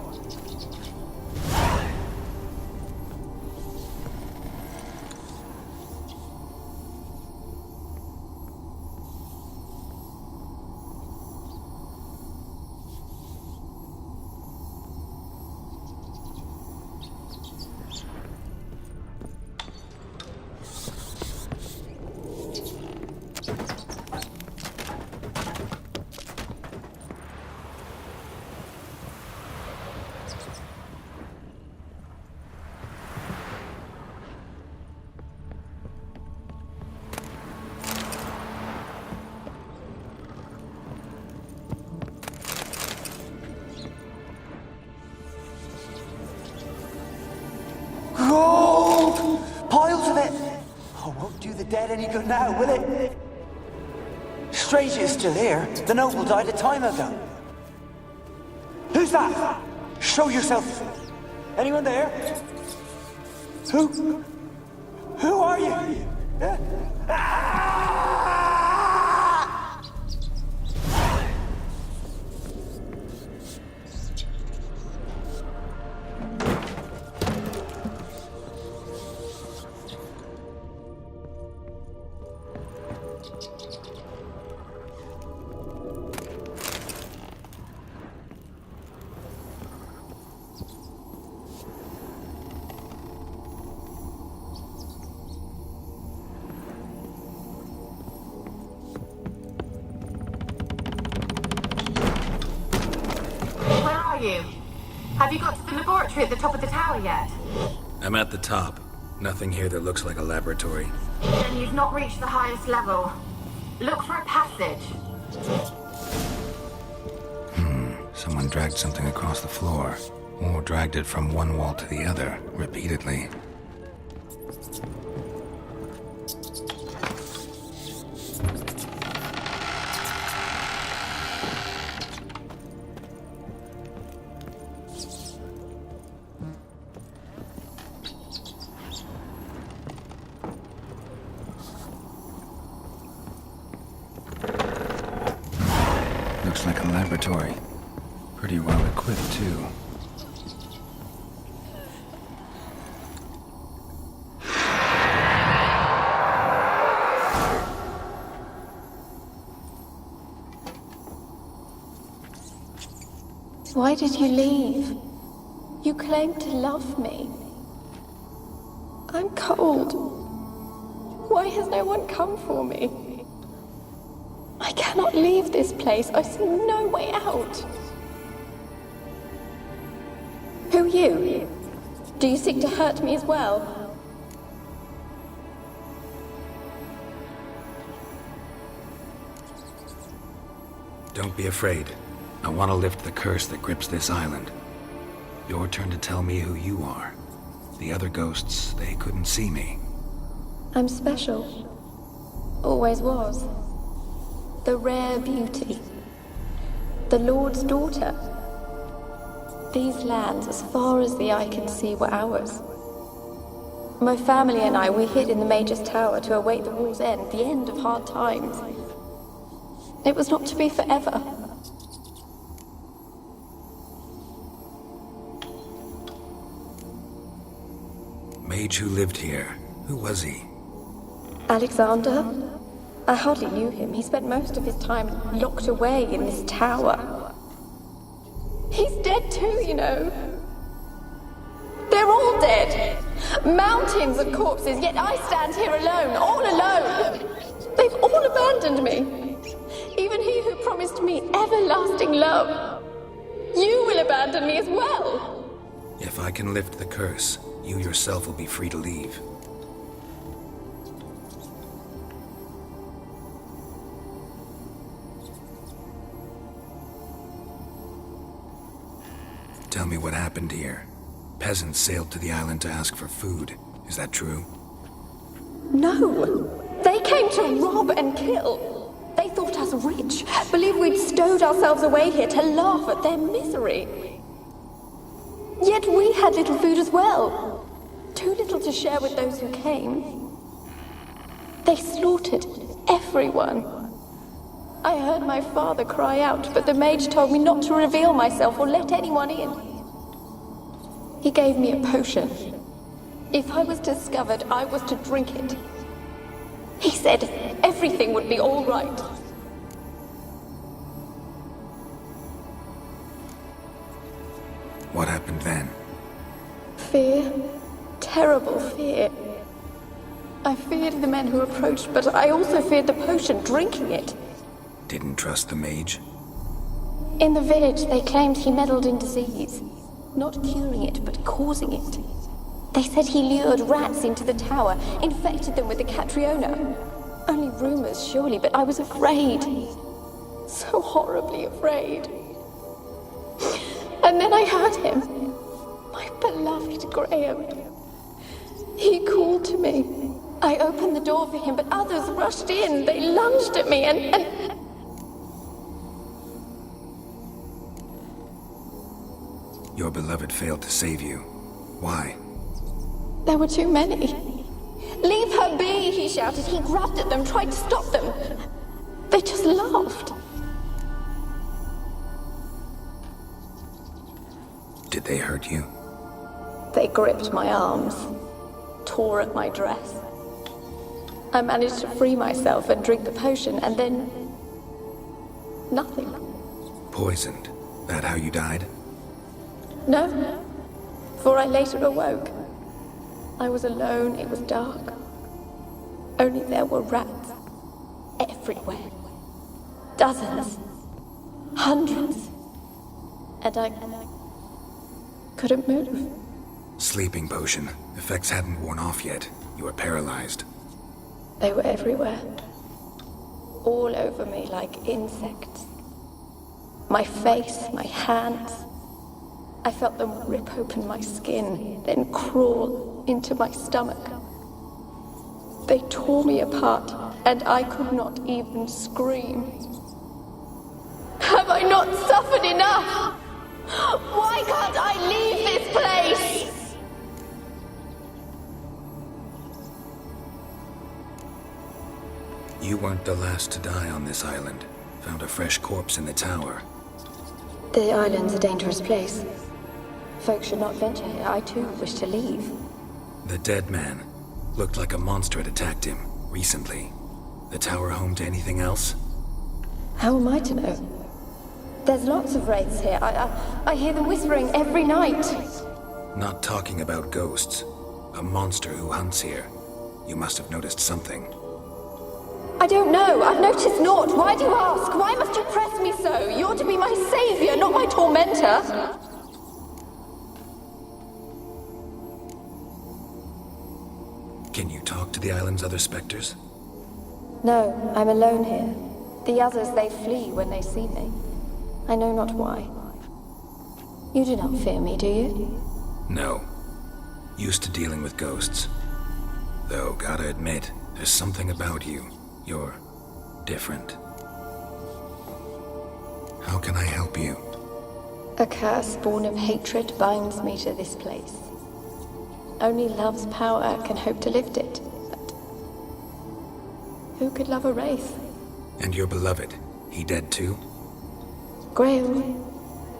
Gold! Piles of it! Oh, won't do the dead any good now, will it? Strange it's still here. The noble died a time ago. Who's that? Show yourself. Anyone there? Who are you? Have you got to the laboratory at the top of the tower yet? I'm at the top. Nothing here that looks like a laboratory. Then you've not reached the highest level. Look for a passage. Someone dragged something across the floor. Or dragged it from one wall to the other, repeatedly. laboratory. Pretty well equipped, too. Why did you leave? You claimed to love me. I'm cold. Why has no one come for me? I cannot leave this place. I see no way out. Who are you? Do you seek to hurt me as well? Don't be afraid. I want to lift the curse that grips this island. Your turn to tell me who you are. The other ghosts, they couldn't see me. I'm special. Always was. The rare beauty. The Lord's daughter. These lands, as far as the eye can see, were ours. My family and I, we hid in the Major's Tower to await the war's end, the end of hard times. It was not to be forever. Mage who lived here. Who was he? Alexander? I hardly knew him. He spent most of his time locked away in this tower. He's dead too, you know. They're all dead. Mountains of corpses, yet I stand here alone, all alone. They've all abandoned me. Even he who promised me everlasting love. You will abandon me as well. If I can lift the curse, you yourself will be free to leave. Tell me what happened here. Peasants sailed to the island to ask for food. Is that true? No. They came to rob and kill. They thought us rich, believed we'd stowed ourselves away here to laugh at their misery. Yet we had little food as well. Too little to share with those who came. They slaughtered everyone. I heard my father cry out, but the mage told me not to reveal myself or let anyone in. He gave me a potion. If I was discovered, I was to drink it. He said everything would be all right. What happened then? Fear. Terrible fear. I feared the men who approached, but I also feared the potion, drinking it. Didn't trust the mage? In the village, they claimed he meddled in disease. Not curing it, but causing it. They said he lured rats into the tower, infected them with the Catriona. Only rumors, surely, but I was afraid. So horribly afraid. And then I heard him. My beloved Graham. He called to me. I opened the door for him, but others rushed in. They lunged at me and... Your beloved failed to save you. Why? There were too many. Leave her be, he shouted. He grabbed at them, tried to stop them. They just laughed. Did they hurt you? They gripped my arms, tore at my dress. I managed to free myself and drink the potion, and then... nothing. Poisoned. That how you died? No, for I later awoke. I was alone, it was dark. Only there were rats. Everywhere. Dozens. Hundreds. And I couldn't move. Sleeping potion. Effects hadn't worn off yet. You were paralyzed. They were everywhere. All over me like insects. My face, my hands. I felt them rip open my skin, then crawl into my stomach. They tore me apart, and I could not even scream. Have I not suffered enough? Why can't I leave this place? You weren't the last to die on this island. Found a fresh corpse in the tower. The island's a dangerous place. Folks should not venture here. I too wish to leave. The dead man. Looked like a monster had attacked him, recently. The tower home to anything else? How am I to know? There's lots of wraiths here. I hear them whispering every night. Not talking about ghosts. A monster who hunts here. You must have noticed something. I don't know. I've noticed naught. Why do you ask? Why must you press me so? You're to be my savior, not my tormentor. Can you talk to the island's other specters? No, I'm alone here. The others, they flee when they see me. I know not why. You do not fear me, do you? No. Used to dealing with ghosts. Though, gotta admit, there's something about you. You're different. How can I help you? A curse born of hatred binds me to this place. Only love's power can hope to lift it. But who could love a wraith? And your beloved, he dead too? Graham?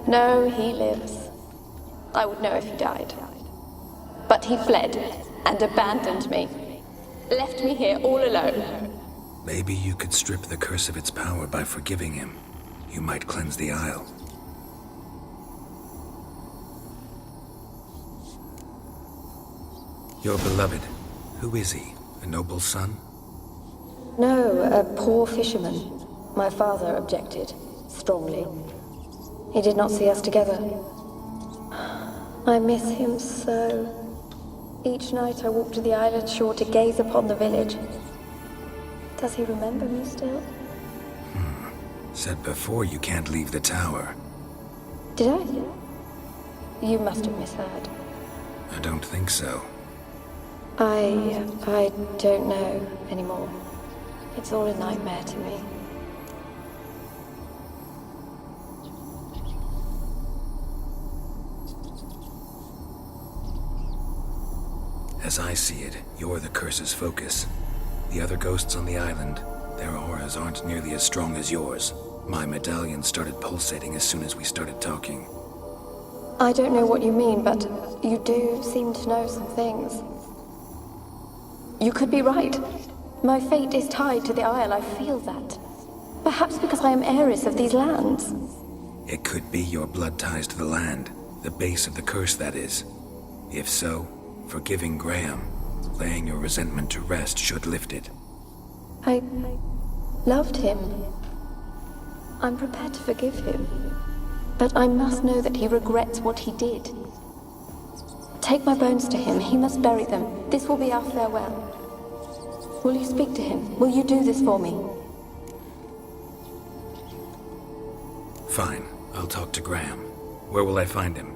No, he lives. I would know if he died. But he fled and abandoned me. Left me here all alone. Maybe you could strip the curse of its power by forgiving him. You might cleanse the Isle. Your beloved, who is he? A noble son? No, a poor fisherman. My father objected, strongly. He did not see us together. I miss him so. Each night I walk to the island shore to gaze upon the village. Does he remember me still? Said before you can't leave the tower. Did I? You must have misheard. I don't think so. I don't know anymore. It's all a nightmare to me. As I see it, you're the curse's focus. The other ghosts on the island, their auras aren't nearly as strong as yours. My medallion started pulsating as soon as we started talking. I don't know what you mean, but you do seem to know some things. You could be right. My fate is tied to the Isle, I feel that. Perhaps because I am heiress of these lands. It could be your blood ties to the land, the base of the curse, that is. If so, forgiving Graham, laying your resentment to rest should lift it. I loved him. I'm prepared to forgive him. But I must know that he regrets what he did. Take my bones to him. He must bury them. This will be our farewell. Will you speak to him? Will you do this for me? Fine. I'll talk to Graham. Where will I find him?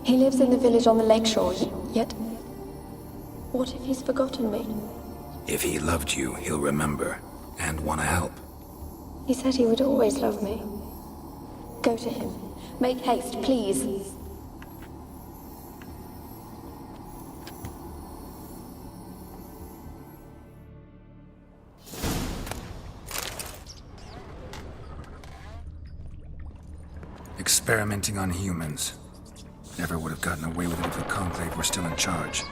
He lives in the village on the lakeshore, yet... What if he's forgotten me? If he loved you, he'll remember, and want to help. He said he would always love me. Go to him. Make haste, please. Experimenting on humans. Never would have gotten away with it if the Conclave were still in charge.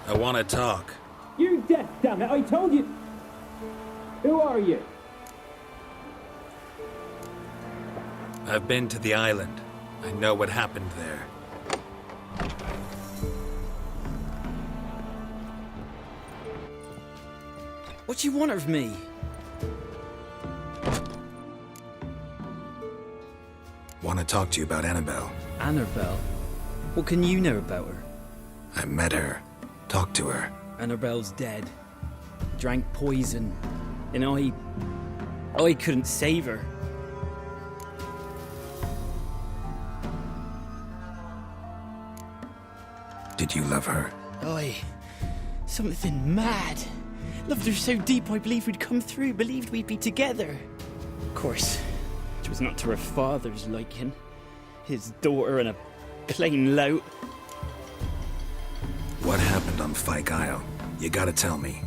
I want to talk. You deaf, damn it! I told you. Who are you? I've been to the island. I know what happened there. What do you want of me? Want to talk to you about Annabelle. Annabelle? What can you know about her? I met her. Talked to her. Annabelle's dead. Drank poison. And I couldn't save her. Did you love her? Something mad. Loved her so deep I believed we'd come through, believed we'd be together. Of course, it was not to her father's liking. His daughter and a plain lout. What happened on Fyke Isle? You gotta tell me.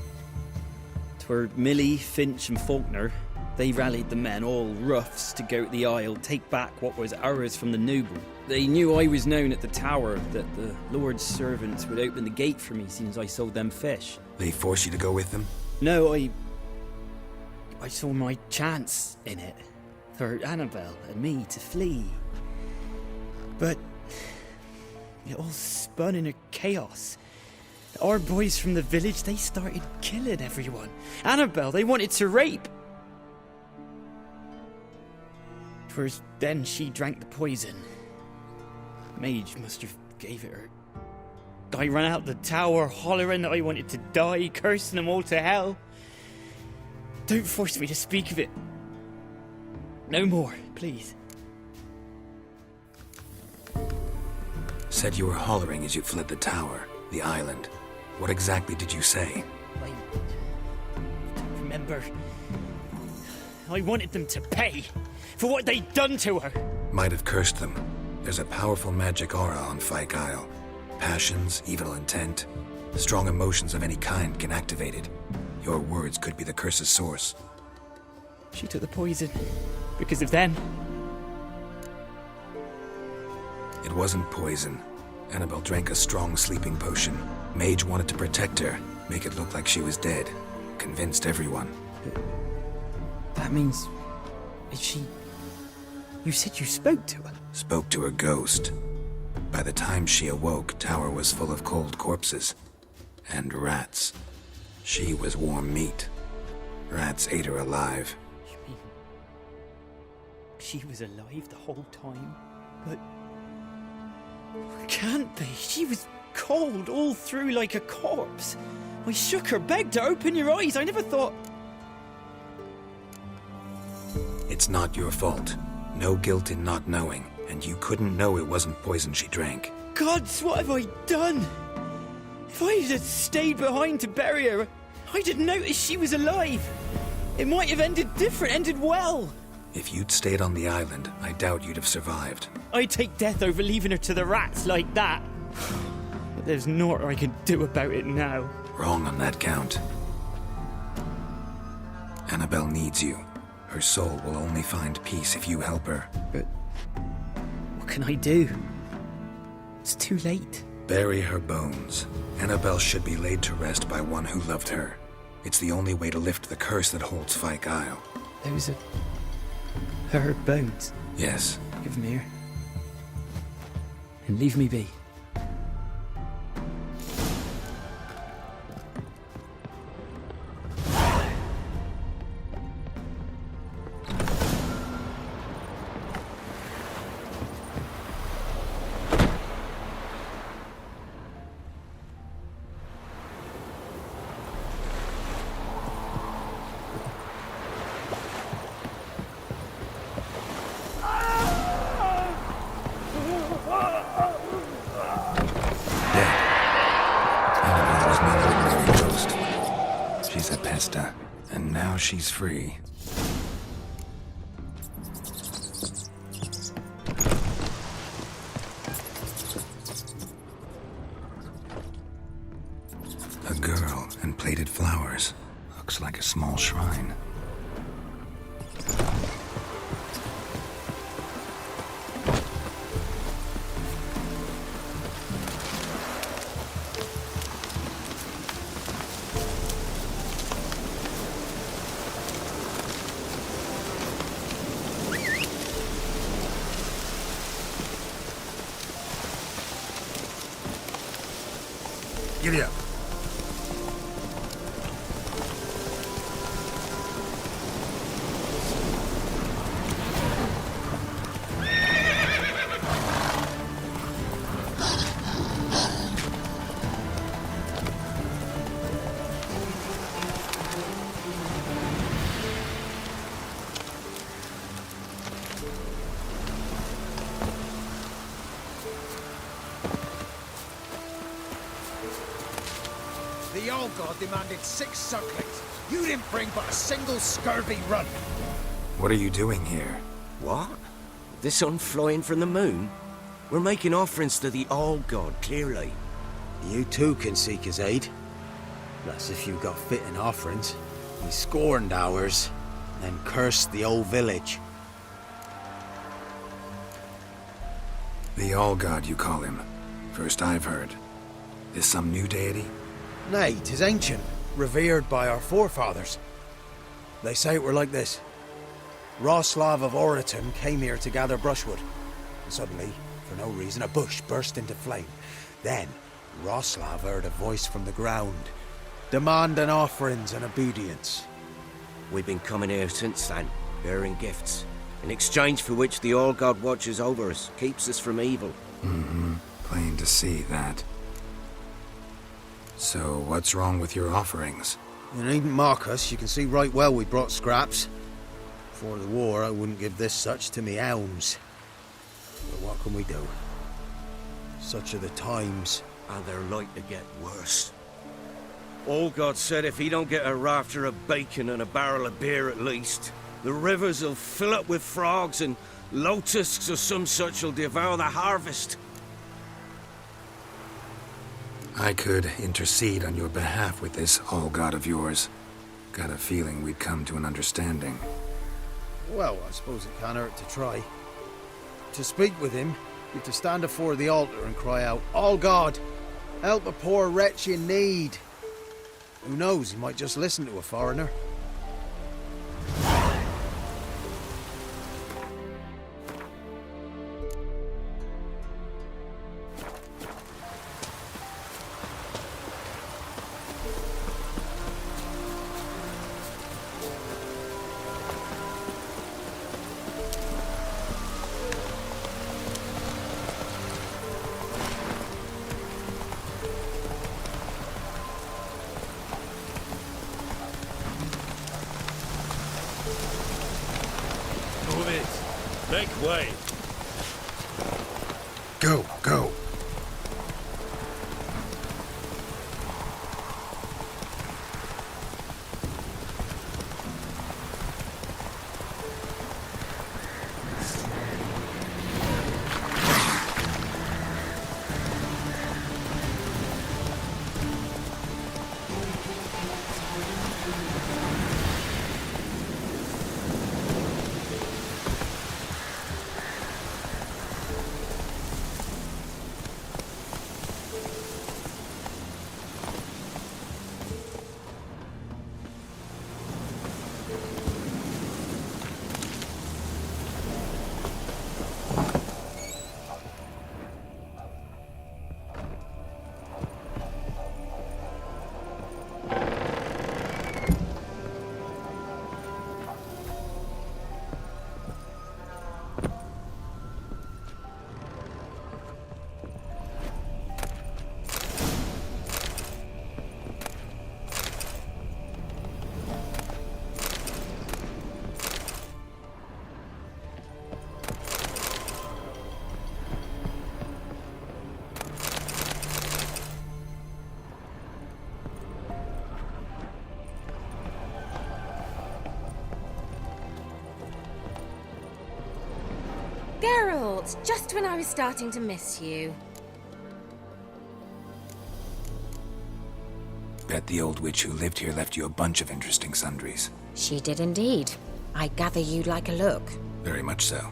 'Twere Millie, Finch and Faulkner. They rallied the men, all roughs, to go to the Isle, take back what was ours from the noble. They knew I was known at the tower, that the Lord's servants would open the gate for me since I sold them fish. They forced you to go with them? No, I saw my chance in it. For Annabelle and me to flee. But it all spun in a chaos. Our boys from the village, they started killing everyone. Annabelle, they wanted to rape. 'Twas then she drank the poison. Mage must have gave it her. I ran out the tower hollering that I wanted to die, cursing them all to hell. Don't force me to speak of it. No more, please. Said you were hollering as you fled the tower, the island. What exactly did you say? I don't remember. I wanted them to pay for what they'd done to her. Might have cursed them. There's a powerful magic aura on Fyke Isle. Passions, evil intent, strong emotions of any kind can activate it. Your words could be the curse's source. She took the poison because of them. It wasn't poison. Annabelle drank a strong sleeping potion. Mage wanted to protect her, make it look like she was dead. Convinced everyone. That means... Is she... You said you spoke to her? Spoke to her ghost. By the time she awoke, tower was full of cold corpses. And rats. She was warm meat. Rats ate her alive. You mean... She was alive the whole time? But... Can't be. She was cold all through like a corpse. I shook her, begged her, open your eyes. I never thought... It's not your fault. No guilt in not knowing, and you couldn't know it wasn't poison she drank. Gods, what have I done? If I had stayed behind to bury her, I didn't notice she was alive. It might have ended different, ended well. If you'd stayed on the island, I doubt you'd have survived. I'd take death over leaving her to the rats like that. But there's naught I can do about it now. Wrong on that count. Annabelle needs you. Her soul will only find peace if you help her. But what can I do? It's too late. Bury her bones. Annabelle should be laid to rest by one who loved her. It's the only way to lift the curse that holds Fyke Isle. Those are... her bones? Yes. Give them here. And leave me be. And now she's free. A girl and plated flowers. Looks like a small shrine. Giddy up. The old god demanded 6 sucklings. You didn't bring but a single scurvy run. What are you doing here? What? The sun flying from the moon? We're making offerings to the old god, clearly. You too can seek his aid. That's if you've got fitting offerings. We scorned ours, then cursed the old village. The All-God, you call him. First I've heard. Is some new deity? Nay, 'tis ancient, revered by our forefathers. They say it were like this. Roslav of Oriton came here to gather brushwood. And suddenly, for no reason, a bush burst into flame. Then, Roslav heard a voice from the ground, demanding offerings and obedience. We've been coming here since then, bearing gifts, in exchange for which the All-God watches over us, keeps us from evil. Mm-hmm. Plain to see that. So, what's wrong with your offerings? You needn't mock us, you can see right well we brought scraps. Before the war, I wouldn't give this such to me elms. But what can we do? Such are the times. And they're like to get worse. All-God said if he don't get a rafter of bacon and a barrel of beer at least, the rivers will fill up with frogs and locusts or some such will devour the harvest. I could intercede on your behalf with this All-God of yours. Got a feeling we'd come to an understanding. Well, I suppose it can't hurt to try. To speak with him, you've to stand before the altar and cry out, "All God, help a poor wretch in need." Who knows, he might just listen to a foreigner. Move it. Make way. Go, go. Geralt, just when I was starting to miss you. Bet the old witch who lived here left you a bunch of interesting sundries. She did indeed. I gather you'd like a look. Very much so.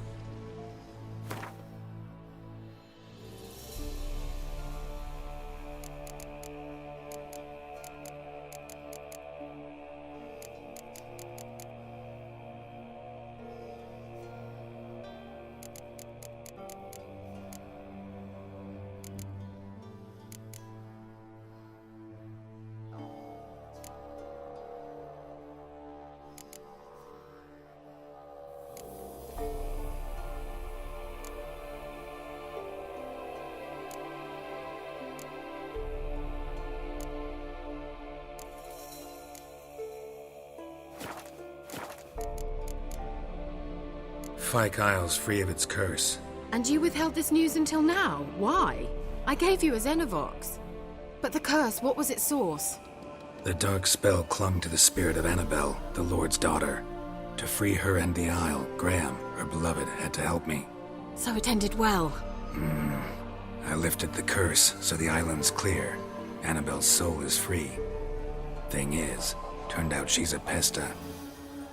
Fyke Isles free of its curse. And you withheld this news until now? Why? I gave you a Xenovox. But the curse, what was its source? The dark spell clung to the spirit of Annabelle, the Lord's daughter. To free her and the Isle, Graham, her beloved, had to help me. So it ended well. I lifted the curse, so the island's clear. Annabelle's soul is free. Thing is, turned out she's a Pesta.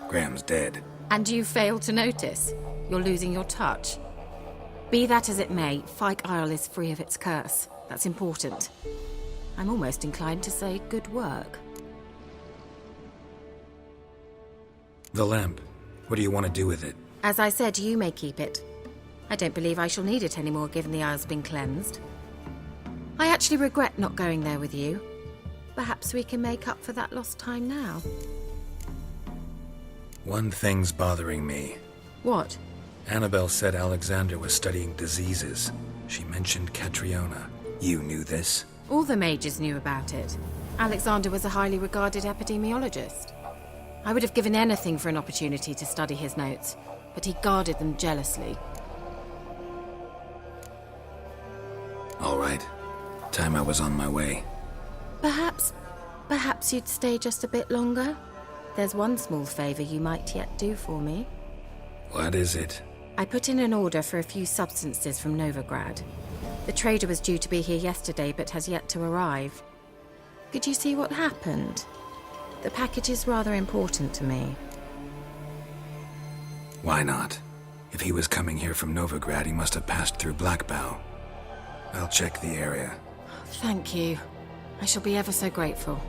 Graham's dead. And you failed to notice? You're losing your touch. Be that as it may, Fyke Isle is free of its curse. That's important. I'm almost inclined to say good work. The lamp. What do you want to do with it? As I said, you may keep it. I don't believe I shall need it anymore, given the Isle's been cleansed. I actually regret not going there with you. Perhaps we can make up for that lost time now. One thing's bothering me. What? Annabelle said Alexander was studying diseases. She mentioned Catriona. You knew this? All the mages knew about it. Alexander was a highly regarded epidemiologist. I would have given anything for an opportunity to study his notes, but he guarded them jealously. All right. Time I was on my way. Perhaps you'd stay just a bit longer? There's one small favor you might yet do for me. What is it? I put in an order for a few substances from Novigrad. The trader was due to be here yesterday, but has yet to arrive. Could you see what happened? The package is rather important to me. Why not? If he was coming here from Novigrad, he must have passed through Blackbow. I'll check the area. Thank you. I shall be ever so grateful.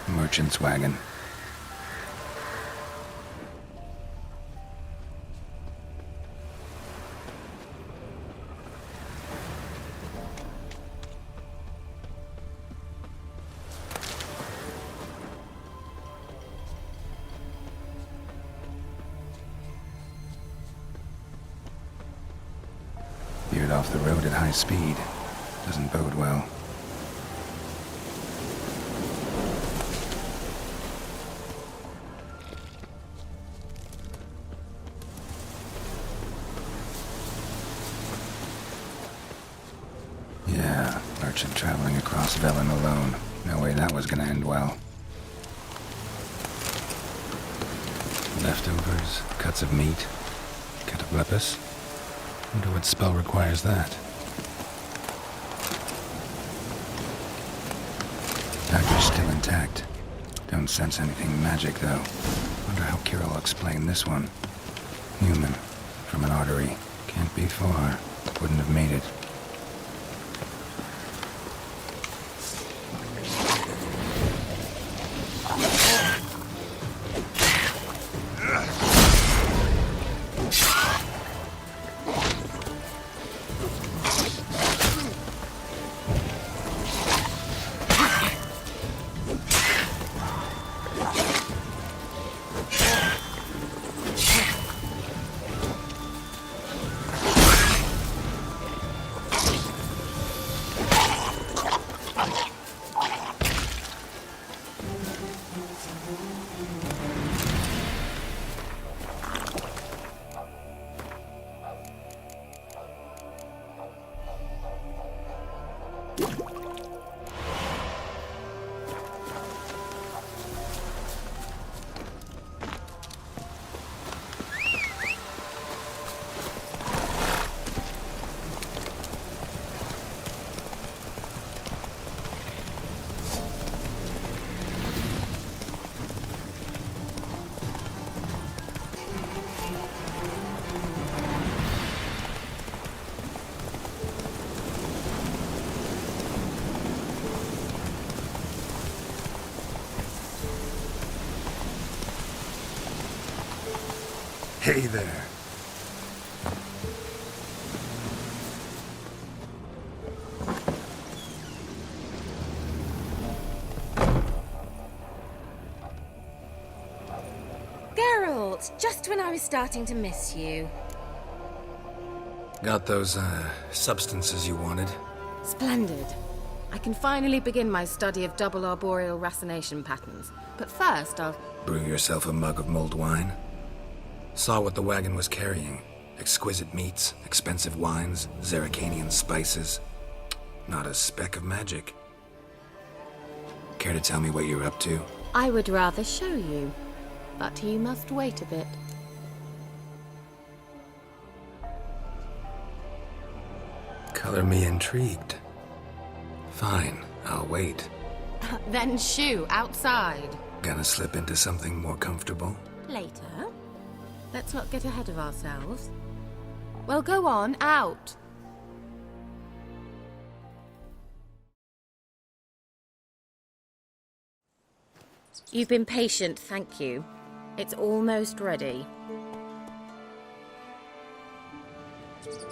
Merchant's wagon. Veered off the road at high speed. Doesn't bode well. Merchant traveling across Velen alone. No way that was gonna end well. Leftovers, cuts of meat. Cataplepus? Wonder what spell requires that. Dagger's still intact. Don't sense anything magic, though. Wonder how Kira will explain this one. Human. From an artery. Can't be far. Wouldn't have made it. Hey there. Geralt, just when I was starting to miss you. Got those, substances you wanted? Splendid. I can finally begin my study of double arboreal racination patterns. But first, I'll... Brew yourself a mug of mulled wine? Saw what the wagon was carrying. Exquisite meats, expensive wines, Zerrikanian spices. Not a speck of magic. Care to tell me what you're up to? I would rather show you, but you must wait a bit. Color me intrigued. Fine, I'll wait. Then shoo, outside. Gonna slip into something more comfortable? Later. Let's not get ahead of ourselves. Well, go on, out. You've been patient, thank you. It's almost ready.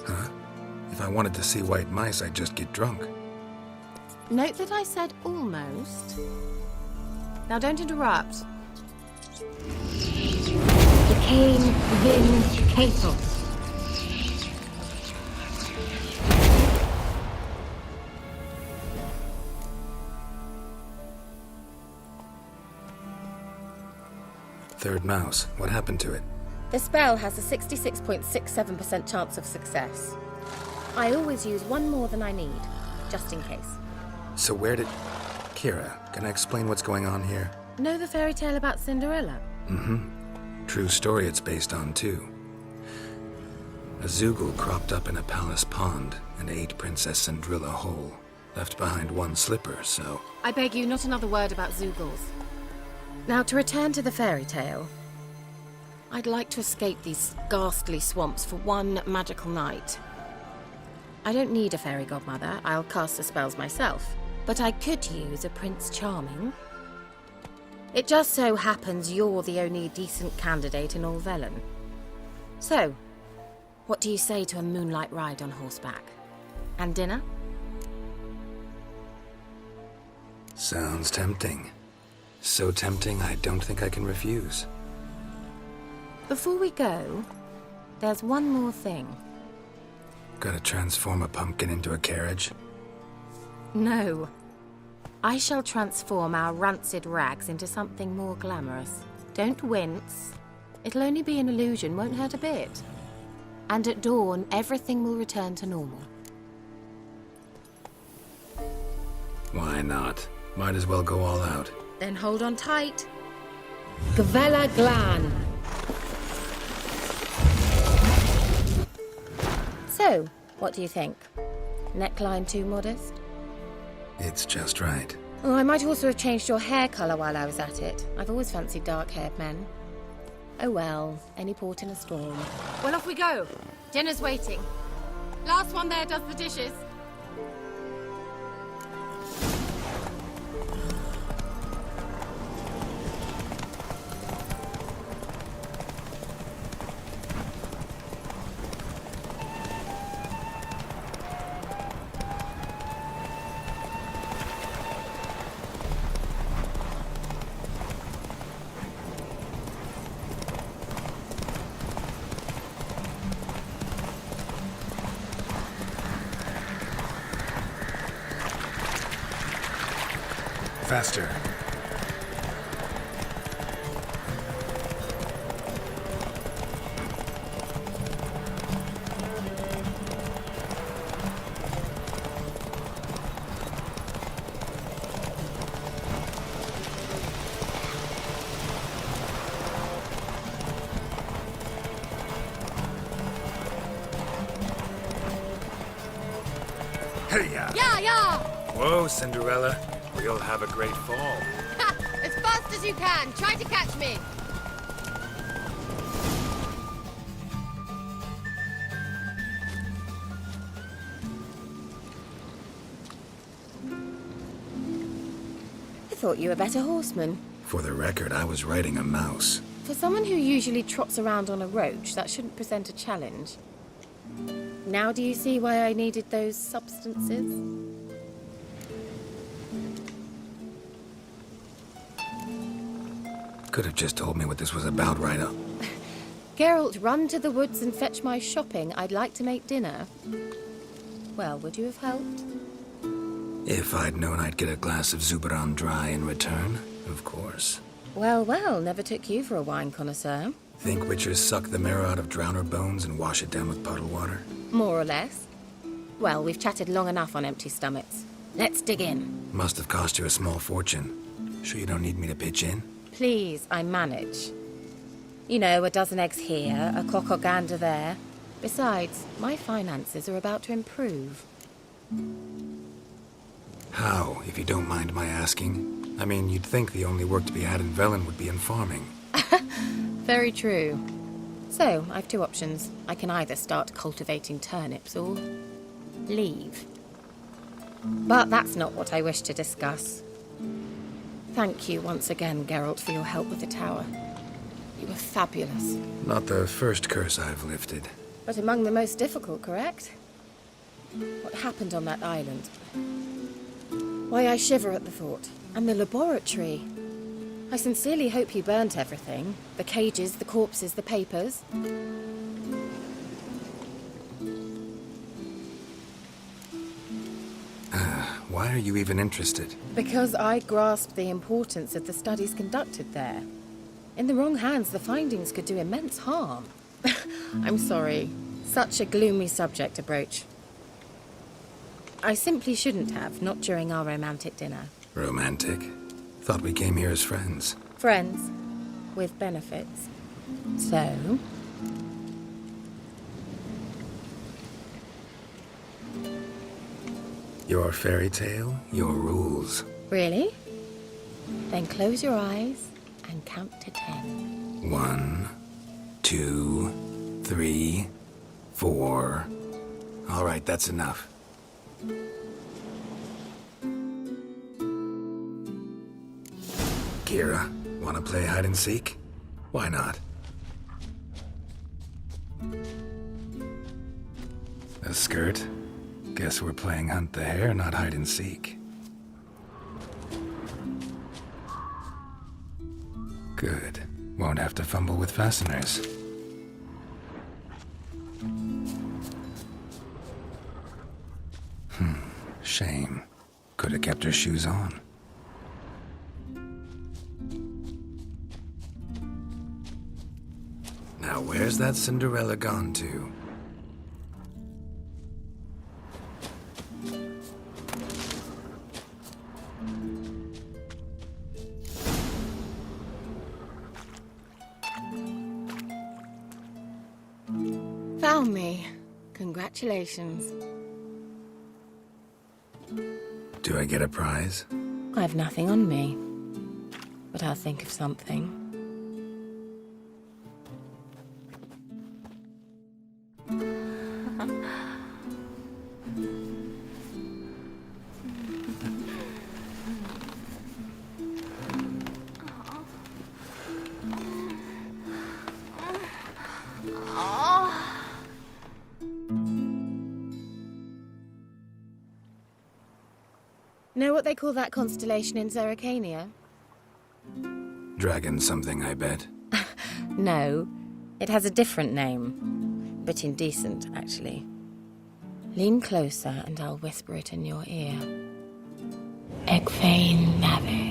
Huh? If I wanted to see white mice, I'd just get drunk. Note that I said almost. Now don't interrupt. Kane Vin Katos. Third mouse. What happened to it? The spell has a 66.67% chance of success. I always use one more than I need, just in case. So where did... Kira, can I explain what's going on here? Know the fairy tale about Cinderella? Mm-hmm. True story it's based on, too. A Zoogle cropped up in a palace pond and ate Princess Cinderella whole. Left behind one slipper, so... I beg you, not another word about Zoogles. Now, to return to the fairy tale. I'd like to escape these ghastly swamps for one magical night. I don't need a fairy godmother, I'll cast the spells myself. But I could use a Prince Charming. It just so happens you're the only decent candidate in all Velen. So, what do you say to a moonlight ride on horseback? And dinner? Sounds tempting. So tempting, I don't think I can refuse. Before we go, there's one more thing. Gotta transform a pumpkin into a carriage? No. I shall transform our rancid rags into something more glamorous. Don't wince. It'll only be an illusion, won't hurt a bit. And at dawn, everything will return to normal. Why not? Might as well go all out. Then hold on tight. Gavella Glan. So, what do you think? Neckline too modest? It's just right. Oh, I might also have changed your hair colour while I was at it. I've always fancied dark-haired men. Oh well, any port in a storm. Well, off we go. Dinner's waiting. Last one there does the dishes. Faster. Hey-ya! Yeah! Whoa, Cinderella. We'll have a great fall. Ha! As fast as you can. Try to catch me. I thought you were a better horseman. For the record, I was riding a mouse. For someone who usually trots around on a roach, that shouldn't present a challenge. Now do you see why I needed those substances? Could have just told me what this was about right up. Geralt, run to the woods and fetch my shopping. I'd like to make dinner. Well, would you have helped? If I'd known I'd get a glass of Zuberan dry in return, of course. Well, never took you for a wine connoisseur. Think witchers suck the marrow out of drowner bones and wash it down with puddle water? More or less. Well, we've chatted long enough on empty stomachs. Let's dig in. Must have cost you a small fortune. Sure you don't need me to pitch in? Please, I manage. You know, a dozen eggs here, a cock or gander there. Besides, my finances are about to improve. How, if you don't mind my asking? I mean, you'd think the only work to be had in Velen would be in farming. Very true. So, I've two options. I can either start cultivating turnips or leave. But that's not what I wish to discuss. Thank you once again, Geralt, for your help with the tower. You were fabulous. Not the first curse I've lifted. But among the most difficult, correct? What happened on that island? Why, I shiver at the thought. And the laboratory. I sincerely hope you burnt everything. The cages, the corpses, the papers. Why are you even interested? Because I grasped the importance of the studies conducted there. In the wrong hands, the findings could do immense harm. I'm sorry. Such a gloomy subject to broach. I simply shouldn't have, not during our romantic dinner. Romantic? Thought we came here as friends. Friends. With benefits. So... Your fairy tale, your rules. Really? Then close your eyes and count to 10. 1, 2, 3, 4. All right, that's enough. Kira, wanna play hide and seek? Why not? A skirt? Guess we're playing hunt the hare, not hide and seek. Good. Won't have to fumble with fasteners. Shame. Could have kept her shoes on. Now where's that Cinderella gone to? Found me. Congratulations. Do I get a prize? I've nothing on me, but I'll think of something. Know what they call that constellation in Zerrikania? Dragon something, I bet. No, it has a different name. But indecent, actually. Lean closer and I'll whisper it in your ear. Egfain Nave.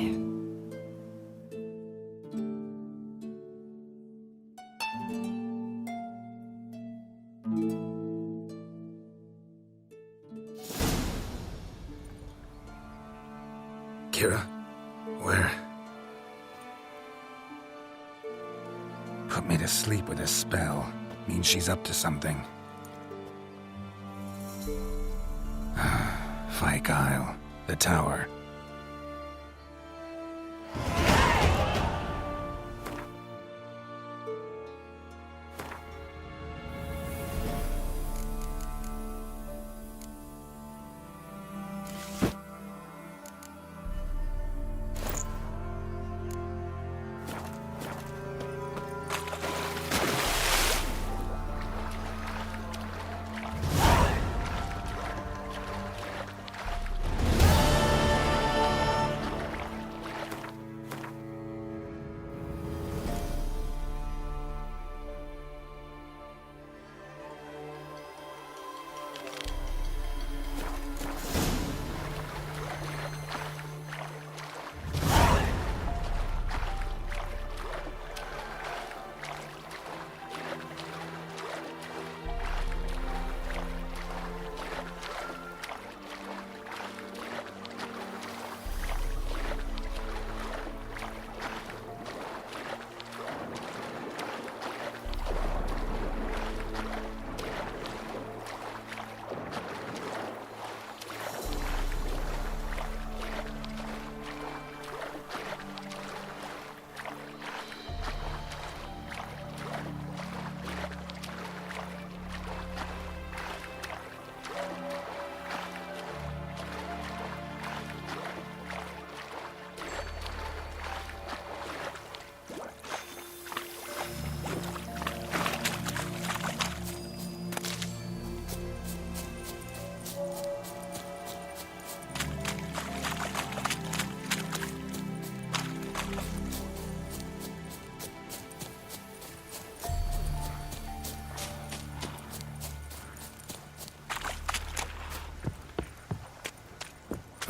Kira? Where? Put me to sleep with a spell. Means she's up to something. Fyke Isle. The tower.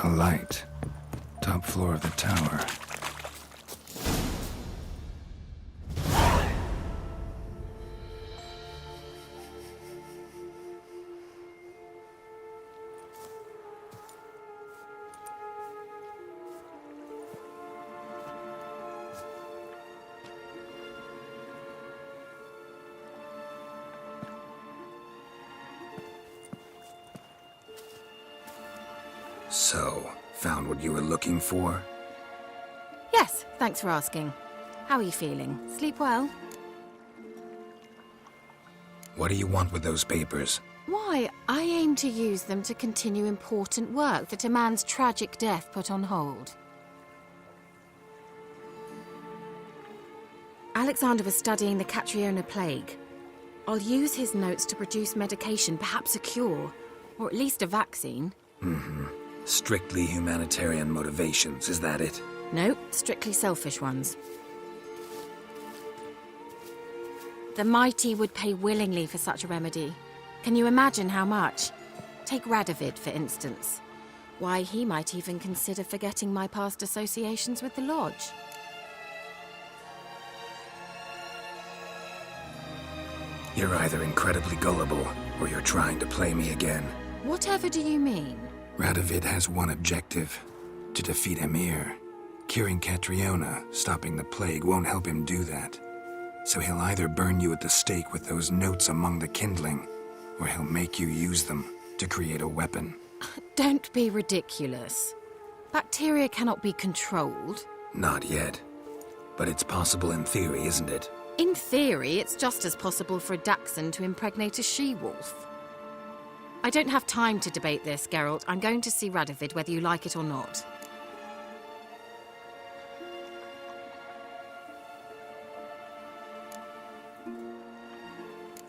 A light. Top floor of the tower. So, found what you were looking for? Yes, thanks for asking. How are you feeling? Sleep well? What do you want with those papers? Why, I aim to use them to continue important work that a man's tragic death put on hold. Alexander was studying the Catriona plague. I'll use his notes to produce medication, perhaps a cure, or at least a vaccine. Mm-hmm. Strictly humanitarian motivations, is that it? No, strictly selfish ones. The mighty would pay willingly for such a remedy. Can you imagine how much? Take Radovid, for instance. Why, he might even consider forgetting my past associations with the Lodge. You're either incredibly gullible, or you're trying to play me again. Whatever do you mean? Radovid has one objective. To defeat Emir. Curing Catriona, stopping the plague, won't help him do that. So he'll either burn you at the stake with those notes among the kindling, where he'll make you use them to create a weapon. Don't be ridiculous. Bacteria cannot be controlled. Not yet. But it's possible in theory, isn't it? In theory, it's just as possible for a dachshund to impregnate a she-wolf. I don't have time to debate this, Geralt. I'm going to see Radovid whether you like it or not.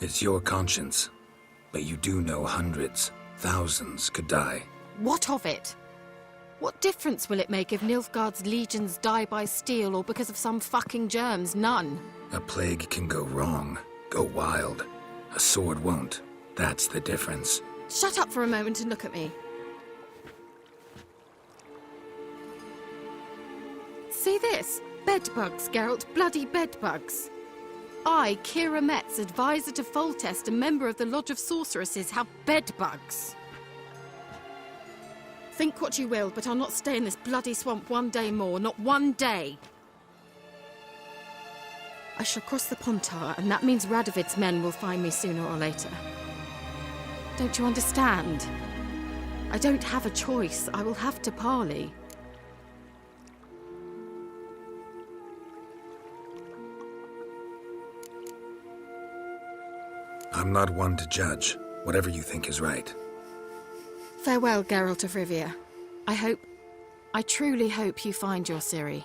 It's your conscience. But you do know hundreds, thousands could die. What of it? What difference will it make if Nilfgaard's legions die by steel or because of some fucking germs? None. A plague can go wrong, go wild. A sword won't. That's the difference. Shut up for a moment and look at me. See this? Bedbugs, Geralt. Bloody bedbugs. I, Kira Metz, advisor to Foltest and member of the Lodge of Sorceresses, have bedbugs. Think what you will, but I'll not stay in this bloody swamp one day more. Not one day. I shall cross the Pontar, and that means Radovid's men will find me sooner or later. Don't you understand? I don't have a choice. I will have to parley. I'm not one to judge. Whatever you think is right. Farewell, Geralt of Rivia. I truly hope you find your Ciri.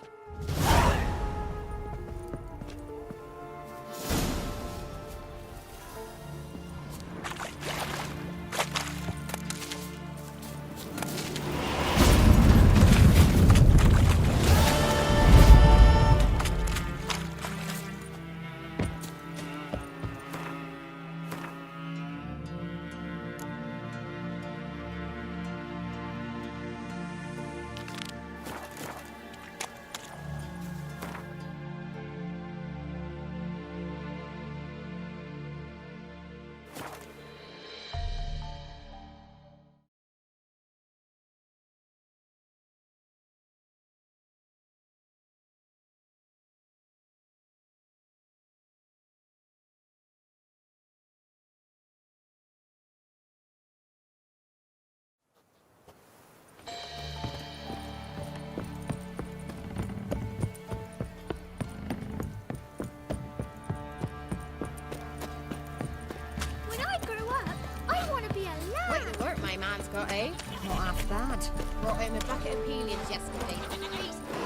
Eh? Not half bad. Brought him a bucket of peelings yesterday.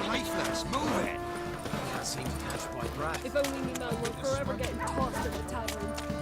Lifeless, move it! Can't seem to catch my breath. If only me man were forever getting tossed in the tavern.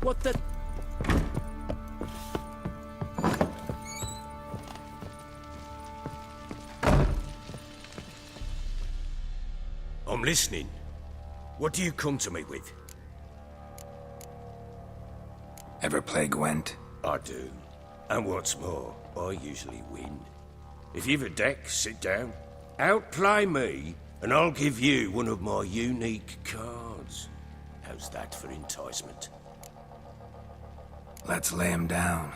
What the... I'm listening. What do you come to me with? Ever play Gwent? I do. And what's more, I usually win. If you've a deck, sit down. Outplay me, and I'll give you one of my unique cards. How's that for enticement? Let's lay him down.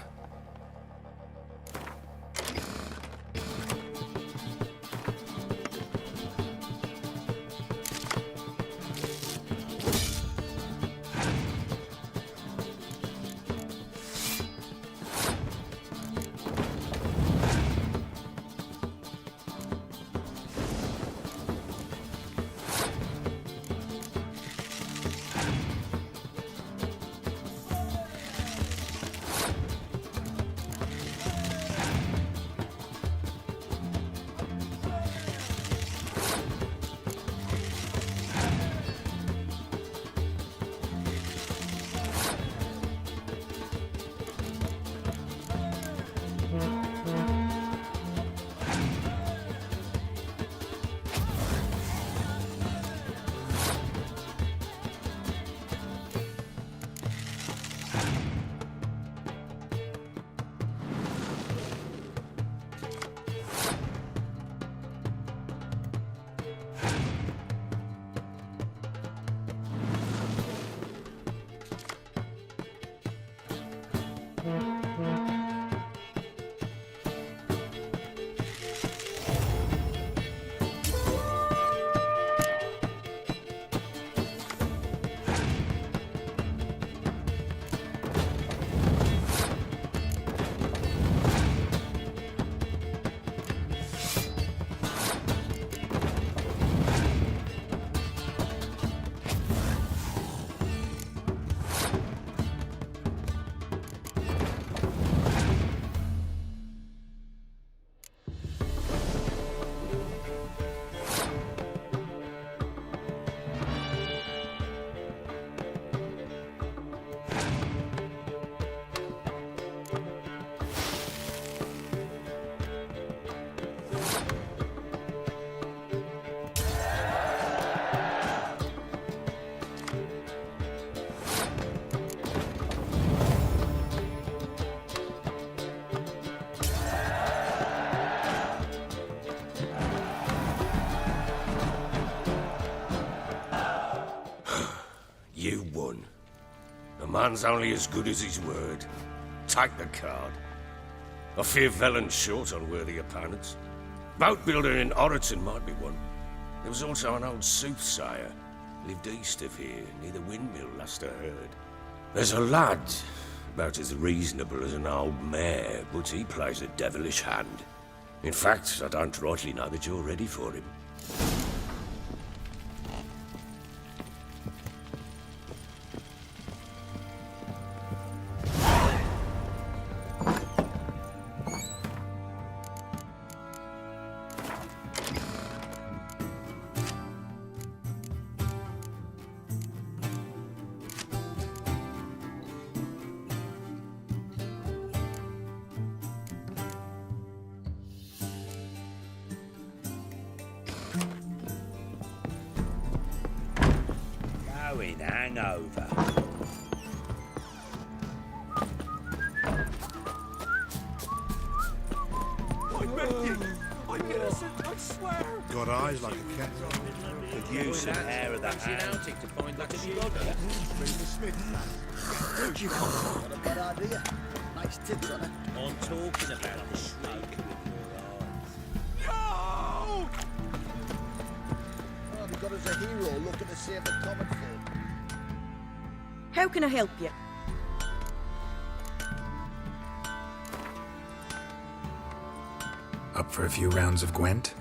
man's only as good as his word. Take the card. I fear Velen's short on worthy opponents. Boat builder in Oroton might be one. There was also an old soothsayer. Lived east of here, near the windmill, last I heard. There's a lad, about as reasonable as an old mare, but he plays a devilish hand. In fact, I don't rightly know that you're ready for him. Going hangover. I'm innocent, I swear! Got eyes like a cat. Could use some hair of the hand. To find like a slugger. Where'd you come from? Not a bad idea. Nice tips on it. I'm talking about the smoke with your eyes. No! Oh, they got us a hero looking to save the common folk. How can I help you? Up for a few rounds of Gwent?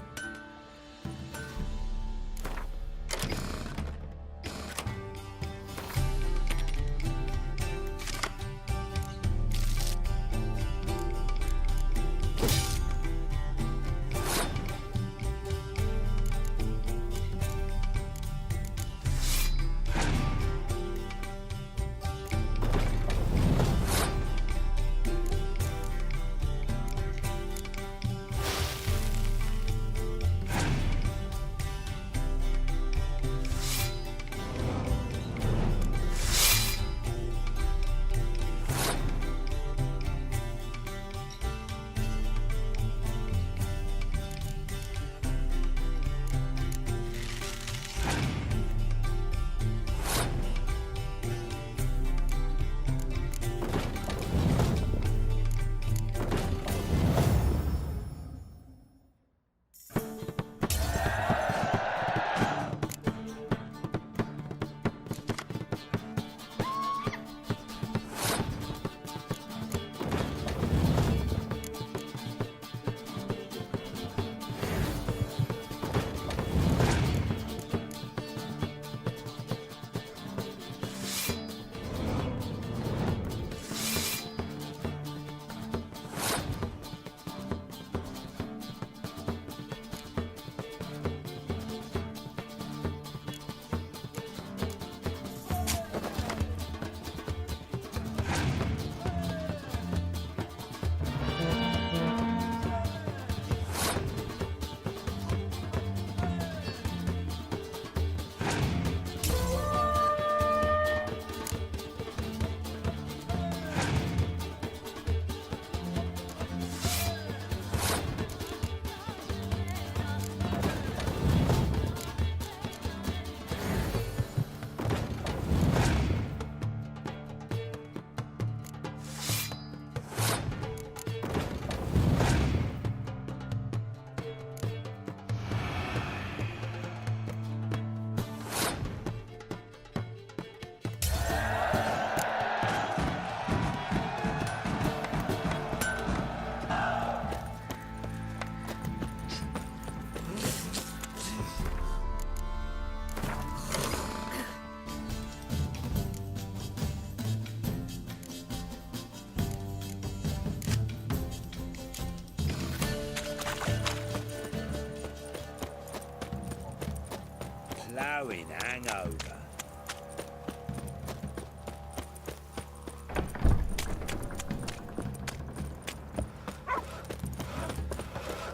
Plowing hangover.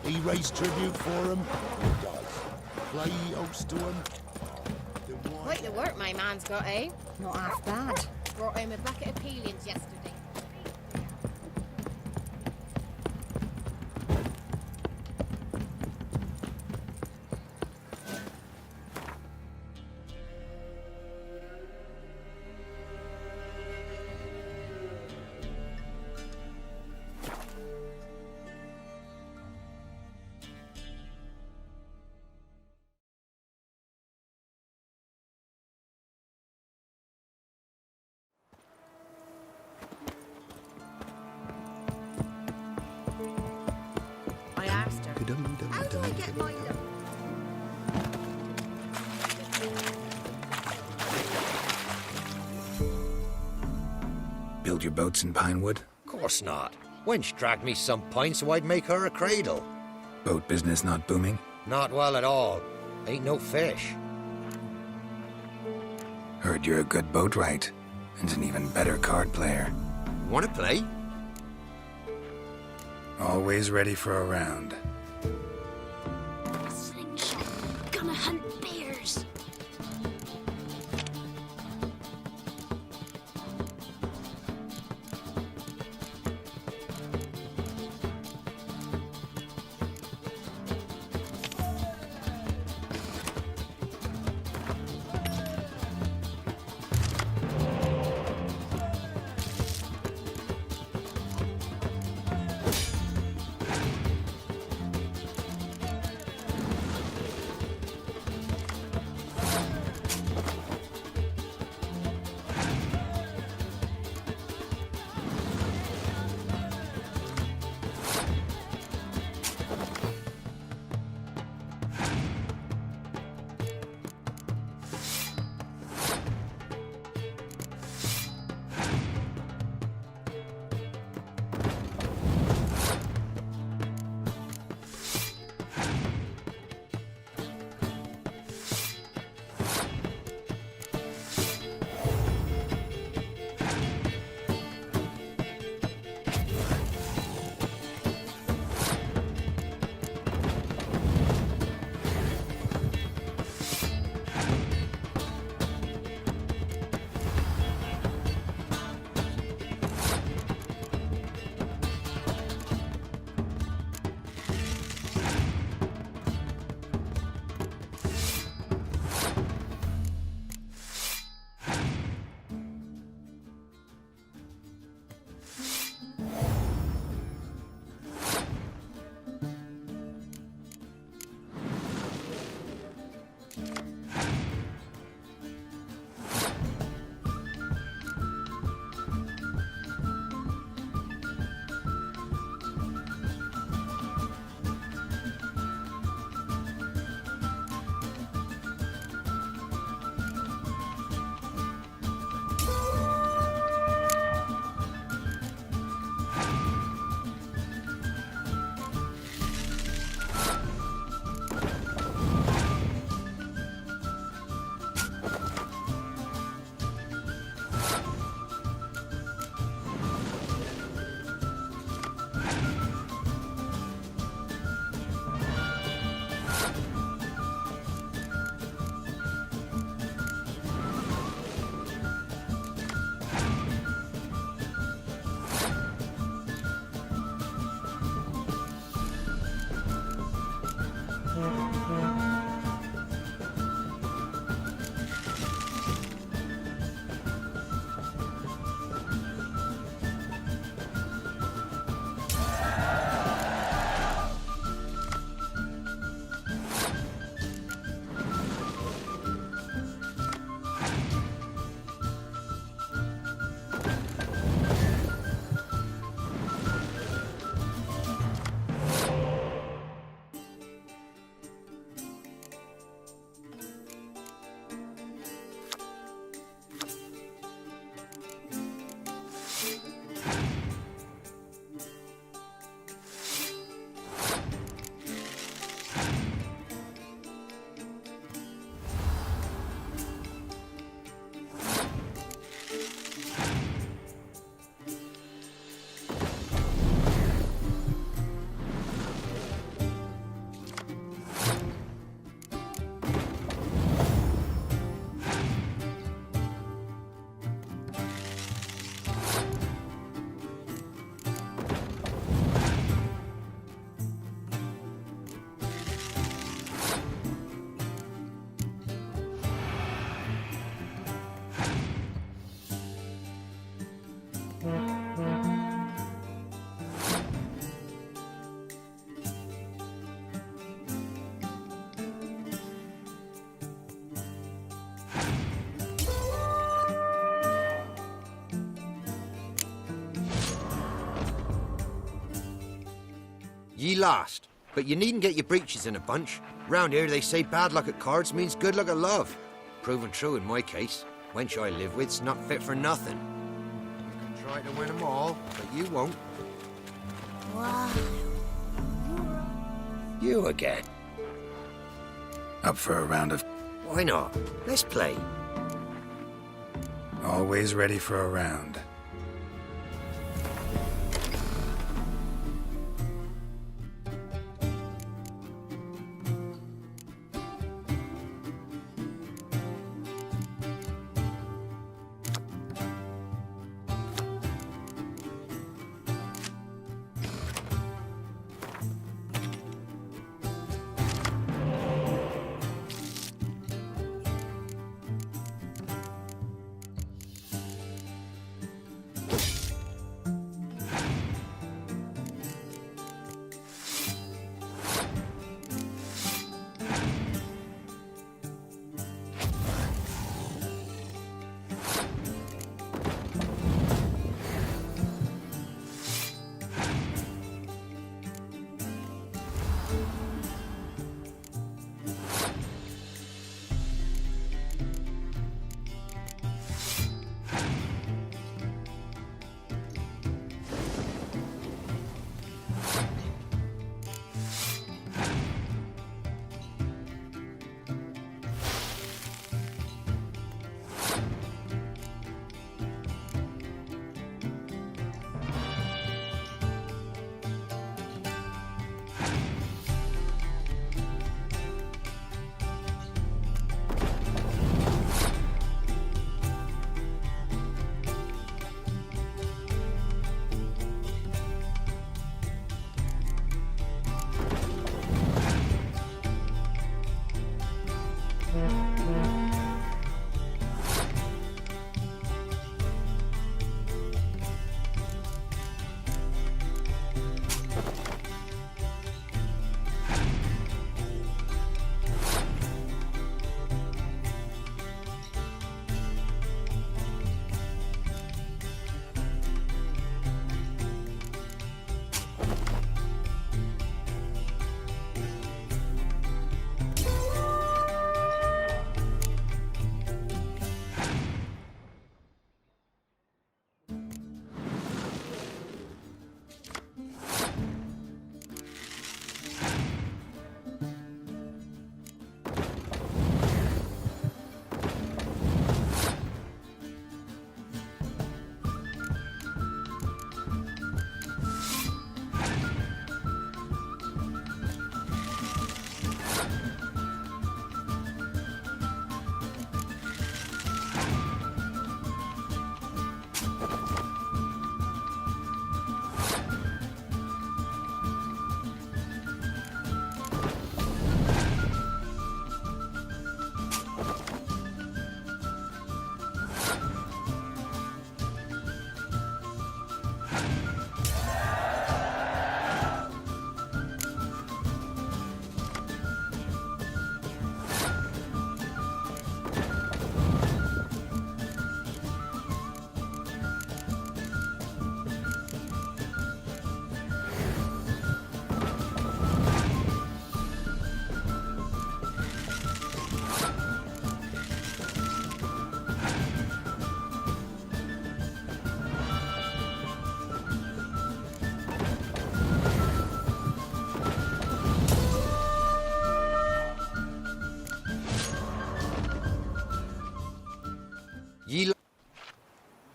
He raised tribute for him. He does. Play host to him. Quite the work my man's got, eh? Not half bad. Brought home a bucket of peelings yesterday. Build your boats in Pinewood? Course not. Wench dragged me some pine so I'd make her a cradle. Boat business not booming? Not well at all. Ain't no fish. Heard you're a good boatwright, and an even better card player. Wanna play? Always ready for a round. Slingshot. Gonna hunt bears. Ye last. But you needn't get your breeches in a bunch. Round here they say bad luck at cards means good luck at love. Proven true in my case. Wench I live with's not fit for nothing. You can try to win them all, but you won't. Wow. You again. Up for a round of... Why not? Let's play. Always ready for a round.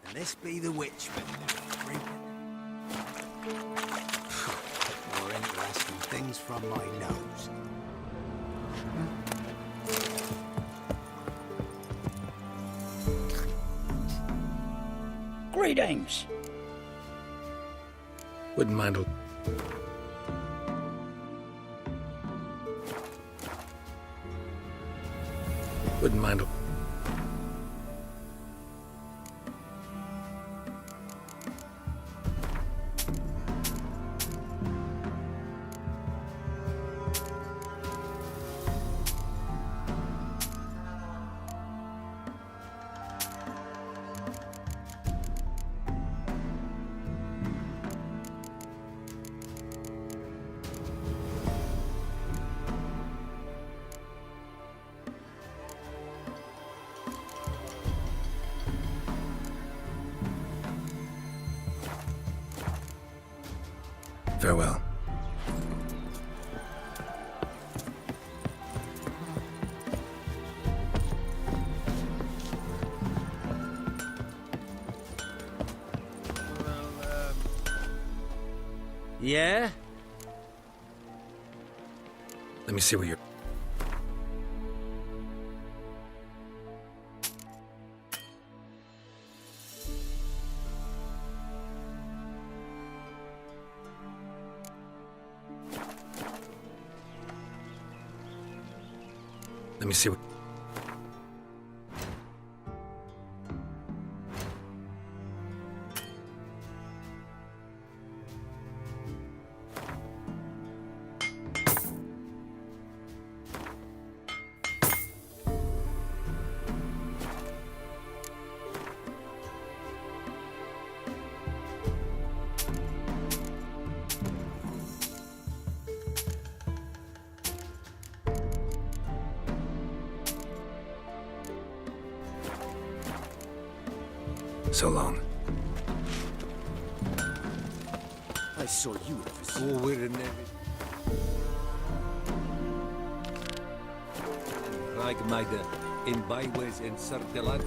And this be the witch. More interesting things from my nose. Greetings. Wouldn't mind a... Wouldn't mind a... Farewell. Yeah? Let me see what you're... Let me see what... So long. I saw you at the Forward and everything. Ragmaida in byways in Sartilad.